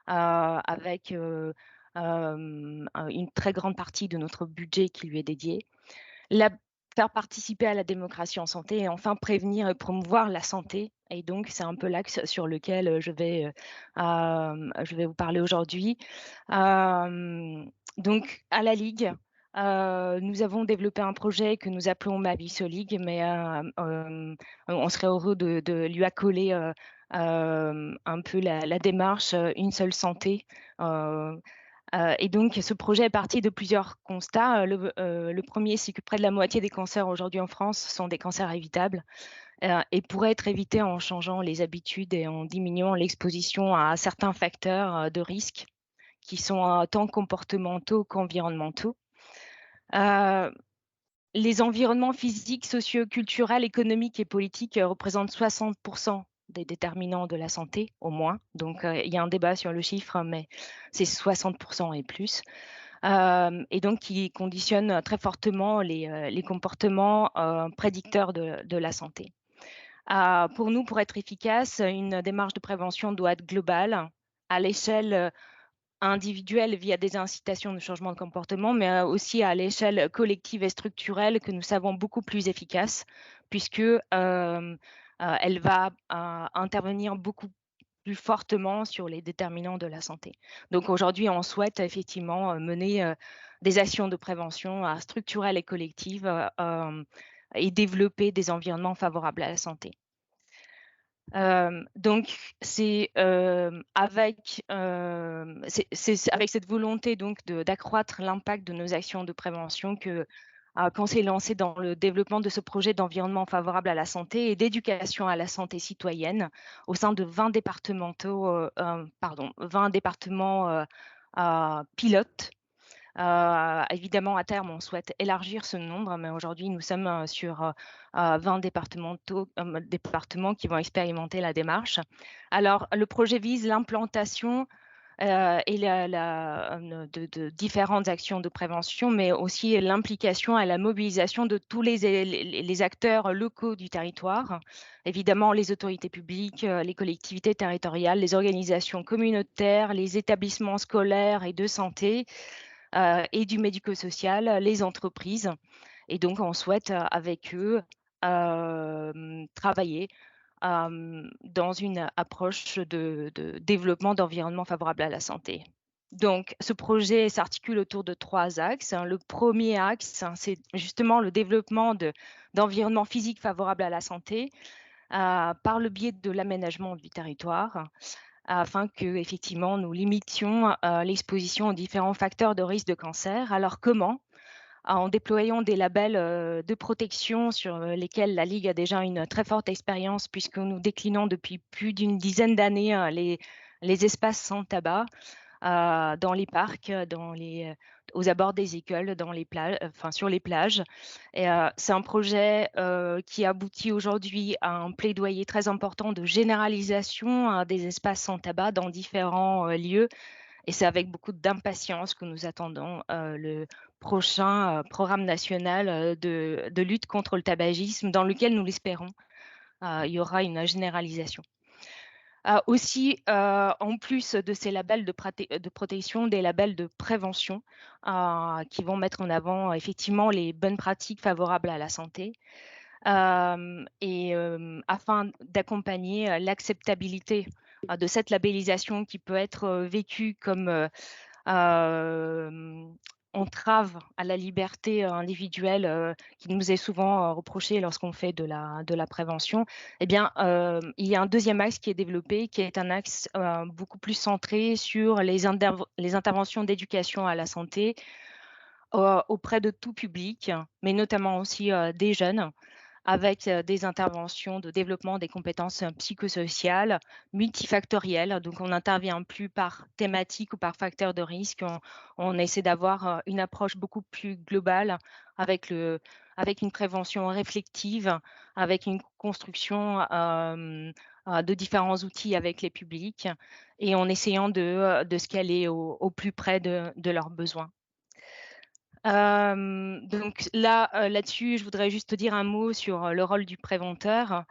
avec une très grande partie de notre budget qui lui est dédiée, faire participer à la démocratie en santé, et enfin prévenir et promouvoir la santé. Et donc, c'est un peu l'axe sur lequel je vais vous parler aujourd'hui. Donc, à la Ligue, nous avons développé un projet que nous appelons Ma Vie Soligue, mais on serait heureux de lui accoler un peu la démarche Une seule santé. Et donc, ce projet est parti de plusieurs constats. Le premier, c'est que près de la moitié des cancers aujourd'hui en France sont des cancers évitables et pourraient être évités en changeant les habitudes et en diminuant l'exposition à certains facteurs de risque qui sont tant comportementaux qu'environnementaux. Les environnements physiques, socio-culturels, économiques et politiques représentent 60% des déterminants de la santé, au moins. Donc, il y a un débat sur le chiffre, mais c'est 60% et plus. Et donc, qui conditionne très fortement les comportements prédicteurs de la santé. Pour nous, pour être efficace, une démarche de prévention doit être globale, à l'échelle individuelle via des incitations de changement de comportement, mais aussi à l'échelle collective et structurelle que nous savons beaucoup plus efficace, puisque elle va intervenir beaucoup plus fortement sur les déterminants de la santé. Donc aujourd'hui, on souhaite effectivement mener des actions de prévention structurelles et collectives et développer des environnements favorables à la santé. Donc c'est avec cette volonté donc d'accroître l'impact de nos actions de prévention qu'on s'est lancé dans le développement de ce projet d'environnement favorable à la santé et d'éducation à la santé citoyenne au sein de 20 départements pilotes. Évidemment, à terme, on souhaite élargir ce nombre, mais aujourd'hui, nous sommes sur 20 départements qui vont expérimenter la démarche. Alors, le projet vise l'implantation et de différentes actions de prévention, mais aussi l'implication et la mobilisation de tous les acteurs locaux du territoire, évidemment les autorités publiques, les collectivités territoriales, les organisations communautaires, les établissements scolaires et de santé, et du médico-social, les entreprises. Et donc, on souhaite avec eux travailler dans une approche de développement d'environnement favorable à la santé. Donc, ce projet s'articule autour de 3 axes. Le premier axe, c'est justement le développement d'environnements physiques favorables à la santé par le biais de l'aménagement du territoire, afin que effectivement nous limitions l'exposition aux différents facteurs de risque de cancer. Alors comment? En déployant des labels de protection sur lesquels la Ligue a déjà une très forte expérience, puisque nous déclinons depuis plus d'une dizaine d'années les espaces sans tabac dans les parcs, aux abords des écoles, sur les plages. C'est un projet qui aboutit aujourd'hui à un plaidoyer très important de généralisation des espaces sans tabac dans différents lieux. Et c'est avec beaucoup d'impatience que nous attendons le prochain programme national de lutte contre le tabagisme, dans lequel, nous l'espérons, il y aura une généralisation. Aussi, en plus de ces labels de protection, des labels de prévention qui vont mettre en avant effectivement les bonnes pratiques favorables à la santé afin d'accompagner l'acceptabilité de cette labellisation qui peut être vécue comme entrave à la liberté individuelle qui nous est souvent reprochée lorsqu'on fait de la prévention. Eh bien, il y a un deuxième axe qui est développé, qui est un axe beaucoup plus centré sur les interventions d'éducation à la santé auprès de tout public, mais notamment aussi des jeunes, avec des interventions de développement des compétences psychosociales multifactorielles. Donc, on n'intervient plus par thématique ou par facteur de risque. On essaie d'avoir une approche beaucoup plus globale avec une prévention réflexive, avec une construction de différents outils avec les publics et en essayant de se caler au plus près de leurs besoins. Donc là-dessus, je voudrais juste dire un mot sur le rôle du préventeur,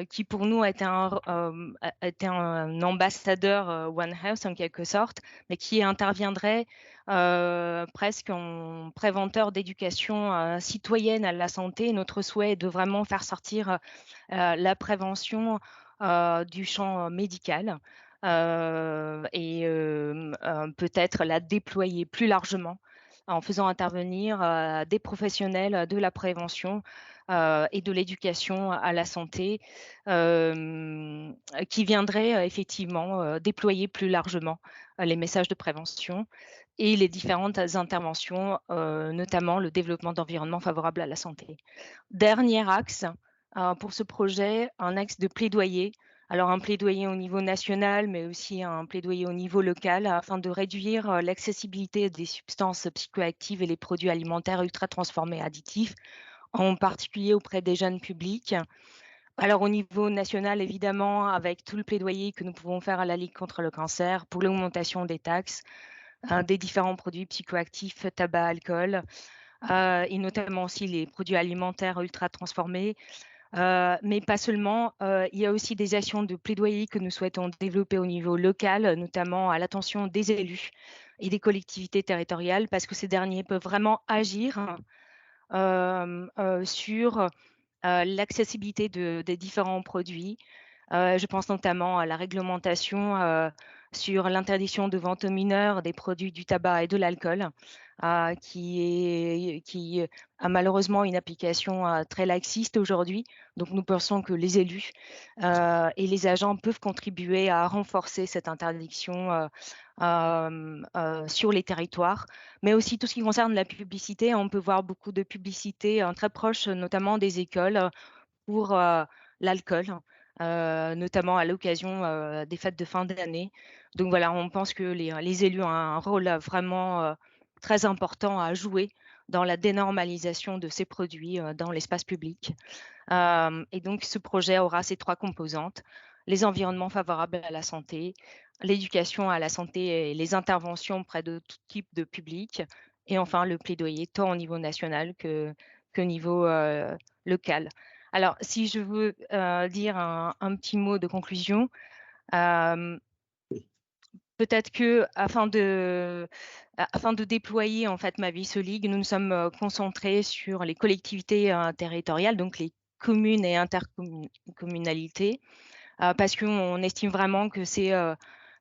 qui pour nous était un ambassadeur One Health en quelque sorte, mais qui interviendrait presque en préventeur d'éducation citoyenne à la santé. Notre souhait est de vraiment faire sortir la prévention du champ médical et peut-être la déployer plus largement en faisant intervenir des professionnels de la prévention et de l'éducation à la santé qui viendraient effectivement déployer plus largement les messages de prévention et les différentes interventions, notamment le développement d'environnements favorables à la santé. Dernier axe pour ce projet, un axe de plaidoyer. Alors un plaidoyer au niveau national, mais aussi un plaidoyer au niveau local afin de réduire l'accessibilité des substances psychoactives et les produits alimentaires ultra transformés additifs, en particulier auprès des jeunes publics. Alors au niveau national, évidemment, avec tout le plaidoyer que nous pouvons faire à la Ligue contre le cancer pour l'augmentation des taxes des différents produits psychoactifs, tabac, alcool, et notamment aussi les produits alimentaires ultra transformés, mais pas seulement. Il y a aussi des actions de plaidoyer que nous souhaitons développer au niveau local, notamment à l'attention des élus et des collectivités territoriales, parce que ces derniers peuvent vraiment agir sur l'accessibilité des différents produits. Je pense notamment à la réglementation sur l'interdiction de vente aux mineurs des produits du tabac et de l'alcool, qui a malheureusement une application très laxiste aujourd'hui. Donc nous pensons que les élus et les agents peuvent contribuer à renforcer cette interdiction sur les territoires, mais aussi tout ce qui concerne la publicité. On peut voir beaucoup de publicité très proche, notamment des écoles, pour l'alcool, notamment à l'occasion des fêtes de fin d'année. Donc voilà, on pense que les élus ont un rôle vraiment très important à jouer dans la dénormalisation de ces produits dans l'espace public. Et donc ce projet aura ces 3 composantes: les environnements favorables à la santé, l'éducation à la santé et les interventions auprès de tout type de public, et enfin le plaidoyer tant au niveau national que niveau local. Alors, si je veux dire un petit mot de conclusion, peut-être que afin de déployer en fait Maviso League, nous nous sommes concentrés sur les collectivités territoriales, donc les communes et intercommunalités, parce qu'on estime vraiment que c'est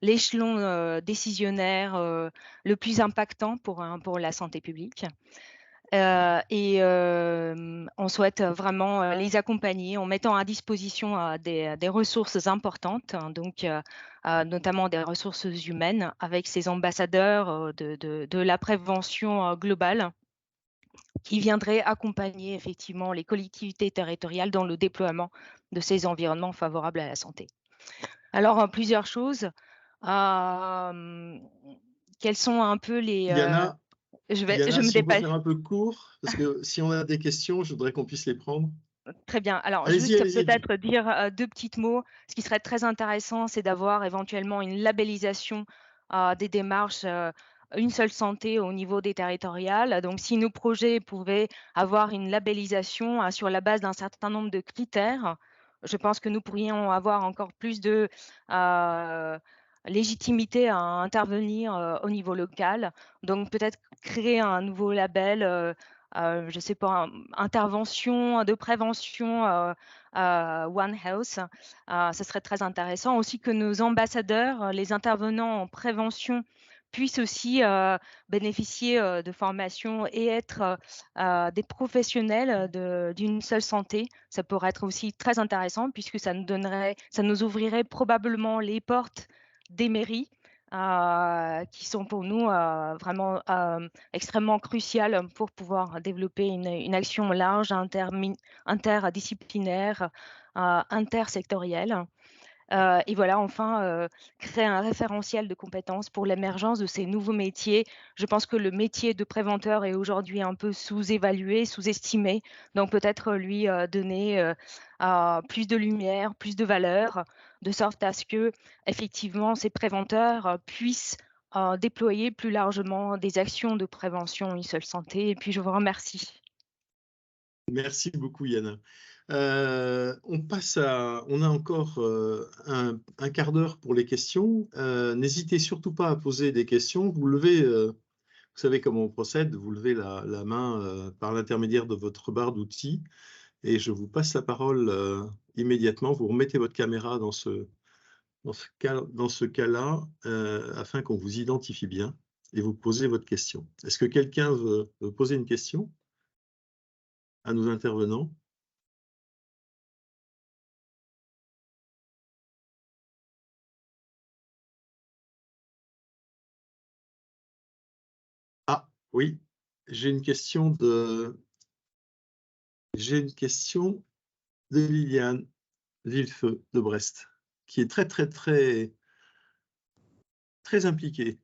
l'échelon décisionnaire le plus impactant pour la santé publique. Et on souhaite vraiment les accompagner en mettant à disposition des ressources importantes, hein, donc notamment des ressources humaines, avec ces ambassadeurs de la prévention globale qui viendraient accompagner effectivement les collectivités territoriales dans le déploiement de ces environnements favorables à la santé. Alors, plusieurs choses. Quels sont un peu les... Yana, je Yana, me si on peut dépasse. faire un peu court, parce que si on a des questions, je voudrais qu'on puisse les prendre. Très bien. Alors, Allez-y, juste allez-y. peut-être dire 2 petits mots. Ce qui serait très intéressant, c'est d'avoir éventuellement une labellisation des démarches, une seule santé au niveau des territoriales. Donc, si nos projets pouvaient avoir une labellisation sur la base d'un certain nombre de critères, je pense que nous pourrions avoir encore plus de légitimité à intervenir au niveau local. Donc, peut-être créer un nouveau label, je ne sais pas, intervention de prévention One Health, ce serait très intéressant. Aussi que nos ambassadeurs, les intervenants en prévention, puissent aussi bénéficier de formation et être des professionnels d'une seule santé. Ça pourrait être aussi très intéressant puisque ça nous ouvrirait probablement les portes des mairies qui sont pour nous vraiment extrêmement cruciales pour pouvoir développer une action large, interdisciplinaire, intersectorielle. Et voilà, enfin, créer un référentiel de compétences pour l'émergence de ces nouveaux métiers. Je pense que le métier de préventeur est aujourd'hui un peu sous-évalué, sous-estimé. Donc peut-être lui donner plus de lumière, plus de valeur, de sorte à ce que effectivement ces préventeurs puissent déployer plus largement des actions de prévention Une Seule Santé. Et puis je vous remercie. Merci beaucoup, Yana. On a encore un quart d'heure pour les questions. N'hésitez surtout pas à poser des questions. Vous levez, vous savez comment on procède, vous levez la main par l'intermédiaire de votre barre d'outils et je vous passe la parole immédiatement. Vous remettez votre caméra dans ce cas-là afin qu'on vous identifie bien et vous posez votre question. Est-ce que quelqu'un veut poser une question à nos intervenants? Ah oui, j'ai une question de Liliane Villefeu de Brest, qui est très impliquée.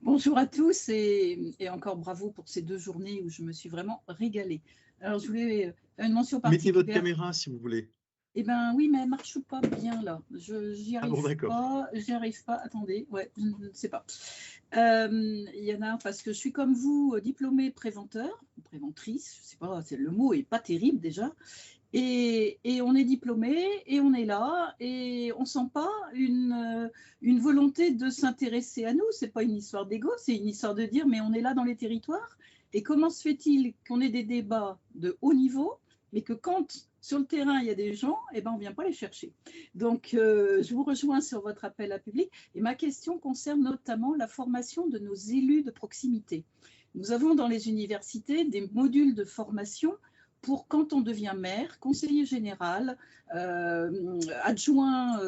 Bonjour à tous et encore bravo pour ces 2 journées où je me suis vraiment régalée. Alors, je voulais faire une mention particulière. Mettez votre caméra si vous voulez. Eh bien, oui, mais elle ne marche pas bien là. J'y arrive pas. Attendez, ouais, je ne sais pas. Yana, parce que je suis comme vous, diplômée préventrice, je ne sais pas, le mot n'est pas terrible déjà. Et on est diplômé, et on est là, et on ne sent pas une volonté de s'intéresser à nous. Ce n'est pas une histoire d'ego, c'est une histoire de dire, mais on est là dans les territoires, et comment se fait-il qu'on ait des débats de haut niveau, mais que quand sur le terrain il y a des gens, eh ben, on ne vient pas les chercher. Donc, je vous rejoins sur votre appel à public, et ma question concerne notamment la formation de nos élus de proximité. Nous avons dans les universités des modules de formation pour quand on devient maire, conseiller général, adjoint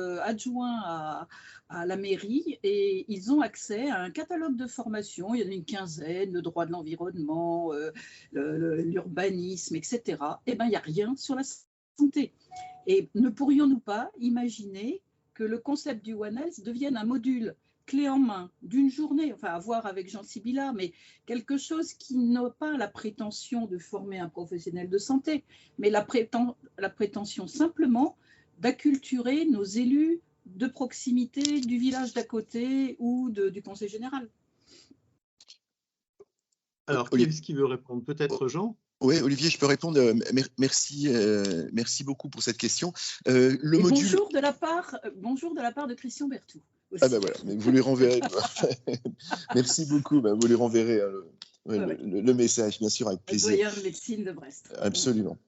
à la mairie, et ils ont accès à un catalogue de formation. Il y en a une quinzaine, le droit de l'environnement, l'urbanisme, etc. Eh bien, il n'y a rien sur la santé. Et ne pourrions-nous pas imaginer que le concept du One Health devienne un module clé en main d'une journée, enfin à voir avec Jean Sibilla, mais quelque chose qui n'a pas la prétention de former un professionnel de santé, mais la prétention simplement d'acculturer nos élus de proximité du village d'à côté ou du conseil général. Alors, qui est-ce qui veut répondre? Peut-être Jean? Oui, Olivier, je peux répondre. Merci beaucoup pour cette question. Bonjour de la part de Christian Berthoud. Ah ben voilà, mais vous lui renverrez. Merci beaucoup, vous lui renverrez le message, bien sûr, avec plaisir. Doyen de médecine de Brest. Absolument.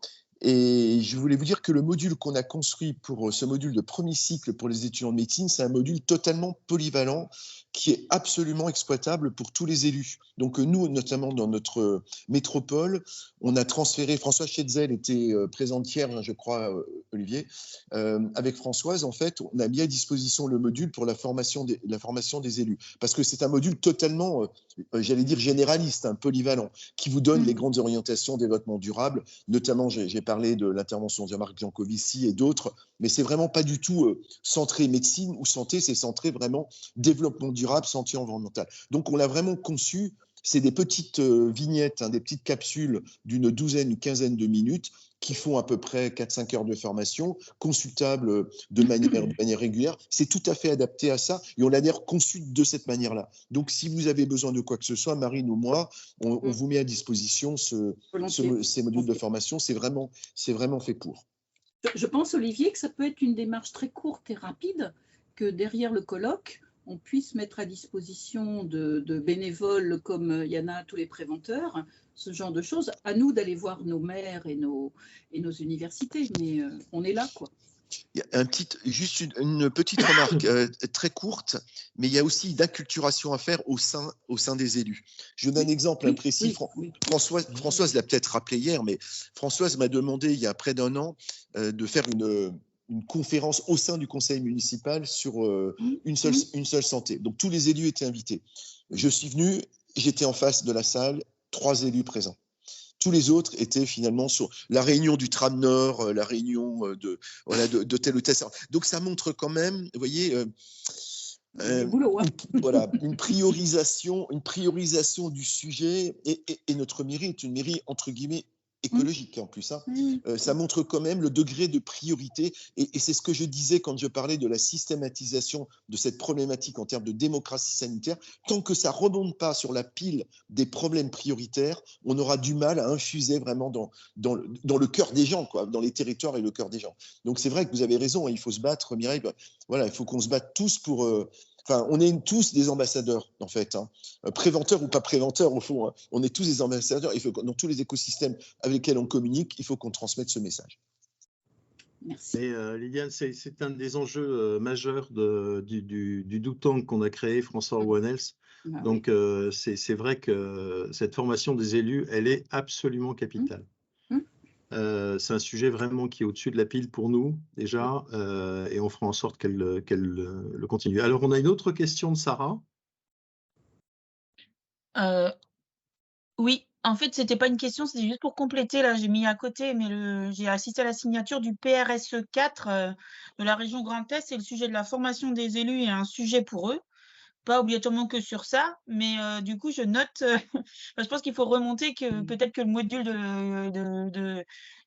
Et je voulais vous dire que le module qu'on a construit pour ce module de premier cycle pour les étudiants de médecine, c'est un module totalement polyvalent qui est absolument exploitable pour tous les élus. Donc nous, notamment dans notre métropole, on a transféré, Françoise Chetzel était présente hier, je crois, Olivier, avec Françoise, en fait, on a mis à disposition le module pour la formation des élus. Parce que c'est un module totalement, j'allais dire généraliste, polyvalent, qui vous donne les grandes orientations de développement durable. Notamment, j'ai parlé de l'intervention de Jean-Marc Biancovici et d'autres, mais c'est vraiment pas du tout centré médecine ou santé, c'est centré vraiment développement durable, santé environnementale. Donc on l'a vraiment conçu, c'est des petites vignettes, des petites capsules d'une douzaine ou quinzaine de minutes qui font à peu près 4-5 heures de formation, consultables de manière régulière. C'est tout à fait adapté à ça et on l'a d'ailleurs conçu de cette manière-là. Donc si vous avez besoin de quoi que ce soit, Marine ou moi, on vous met à disposition ces modules de formation. C'est vraiment fait pour. Je pense, Olivier, que ça peut être une démarche très courte et rapide, que derrière le colloque, on puisse mettre à disposition de bénévoles comme il y en a tous les préventeurs, ce genre de choses. À nous d'aller voir nos maires et nos universités, mais on est là, quoi. Il y a juste une petite remarque très courte, mais il y a aussi d'acculturation à faire au sein des élus. Je donne un exemple précis. Françoise l'a peut-être rappelé hier, mais Françoise m'a demandé il y a près d'un an de faire une conférence au sein du conseil municipal sur une seule santé. Donc tous les élus étaient invités. Je suis venu, j'étais en face de la salle, 3 élus présents. Tous les autres étaient finalement sur la réunion du tram Nord, la réunion de tel ou tel. Donc ça montre quand même, vous voyez, voilà, une priorisation du sujet. Et notre mairie est une mairie entre guillemets écologique en plus. Ça montre quand même le degré de priorité et c'est ce que je disais quand je parlais de la systématisation de cette problématique en termes de démocratie sanitaire. Tant que ça ne remonte pas sur la pile des problèmes prioritaires, on aura du mal à infuser vraiment dans le cœur des gens, quoi, dans les territoires et le cœur des gens. Donc c'est vrai que vous avez raison, il faut se battre, Mireille, voilà, il faut qu'on se batte tous pour... Enfin, on est tous des ambassadeurs, en fait. Préventeurs ou pas préventeurs, au fond. On est tous des ambassadeurs. Il faut, dans tous les écosystèmes avec lesquels on communique, il faut qu'on transmette ce message. Merci. Et Liliane, c'est un des enjeux majeurs du do tank qu'on a créé, François One Health. Donc, c'est vrai que cette formation des élus, elle est absolument capitale. C'est un sujet vraiment qui est au-dessus de la pile pour nous, déjà, et on fera en sorte qu'elle le continue. Alors, on a une autre question de Sarah. Oui, en fait, ce n'était pas une question, c'était juste pour compléter. Là, j'ai mis à côté, mais j'ai assisté à la signature du PRSE 4 de la région Grand Est, et le sujet de la formation des élus est un sujet pour eux. Pas obligatoirement que sur ça, mais du coup, je note, je pense qu'il faut remonter que peut-être que le module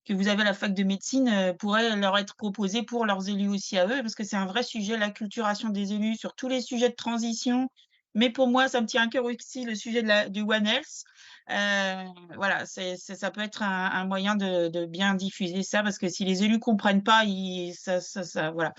que vous avez à la fac de médecine pourrait leur être proposé pour leurs élus aussi à eux, parce que c'est un vrai sujet, l'acculturation des élus sur tous les sujets de transition, mais pour moi, ça me tient à cœur aussi le sujet du One Health. Voilà, ça peut être un moyen de bien diffuser ça, parce que si les élus ne comprennent pas, voilà,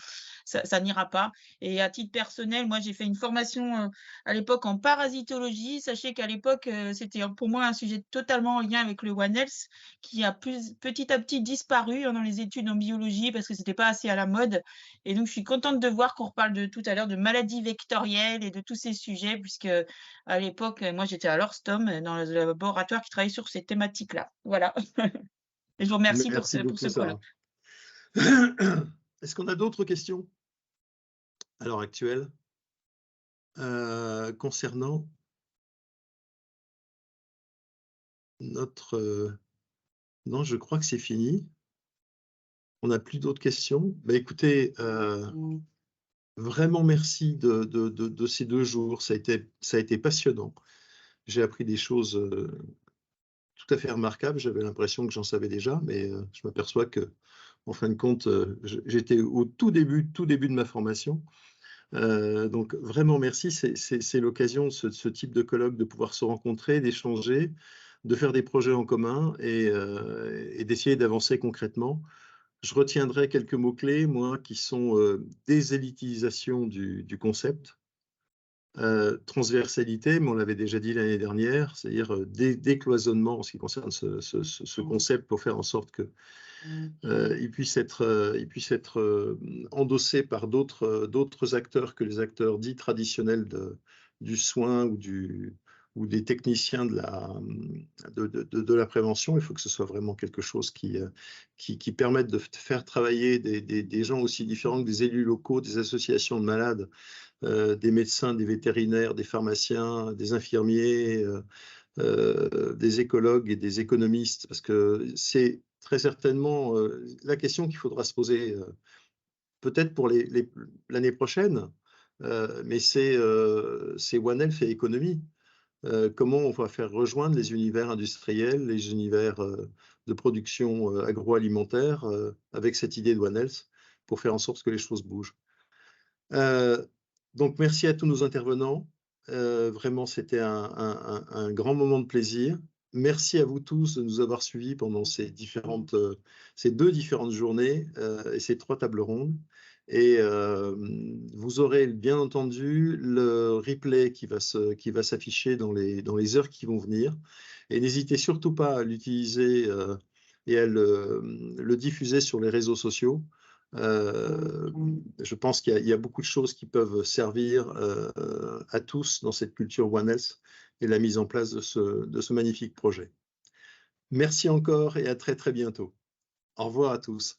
ça n'ira pas. Et à titre personnel, moi, j'ai fait une formation à l'époque en parasitologie. Sachez qu'à l'époque, c'était pour moi un sujet totalement en lien avec le One Health, qui a petit à petit disparu dans les études en biologie parce que c'était pas assez à la mode. Et donc, je suis contente de voir qu'on reparle tout à l'heure de maladies vectorielles et de tous ces sujets, puisque à l'époque, moi, j'étais à l'Orstom, dans le laboratoire qui travaillait sur ces thématiques-là. Voilà. Et je vous remercie pour ce colloque. Est-ce qu'on a d'autres questions à l'heure actuelle concernant notre... Non, je crois que c'est fini. On n'a plus d'autres questions. Bah, écoutez, vraiment merci de ces 2 jours. Ça a été passionnant. J'ai appris des choses tout à fait remarquables. J'avais l'impression que j'en savais déjà, mais je m'aperçois que, en fin de compte, j'étais au tout début de ma formation. Donc vraiment merci. C'est l'occasion de ce type de colloque de pouvoir se rencontrer, d'échanger, de faire des projets en commun et d'essayer d'avancer concrètement. Je retiendrai quelques mots-clés, moi, qui sont désélitisation du concept, transversalité, mais on l'avait déjà dit l'année dernière, c'est-à-dire décloisonnement en ce qui concerne ce concept pour faire en sorte que il puisse être endossé par d'autres acteurs que les acteurs dits traditionnels du soin ou des techniciens de la prévention. Il faut que ce soit vraiment quelque chose qui permette de faire travailler des gens aussi différents que des élus locaux, des associations de malades, des médecins, des vétérinaires, des pharmaciens, des infirmiers, des écologues et des économistes, parce que c'est très certainement la question qu'il faudra se poser peut-être pour l'année prochaine, mais c'est One Health et économie. Comment on va faire rejoindre les univers industriels, les univers de production agroalimentaire avec cette idée de One Health pour faire en sorte que les choses bougent. Donc merci à tous nos intervenants. Vraiment, c'était un grand moment de plaisir. Merci à vous tous de nous avoir suivis pendant ces 2 différentes journées et ces 3 tables rondes. Et vous aurez bien entendu le replay qui va s'afficher dans les heures qui vont venir. Et n'hésitez surtout pas à l'utiliser et à le diffuser sur les réseaux sociaux. Je pense qu'il y a beaucoup de choses qui peuvent servir à tous dans cette culture One Health et la mise en place de ce magnifique projet. Merci encore et à très très bientôt. Au revoir à tous.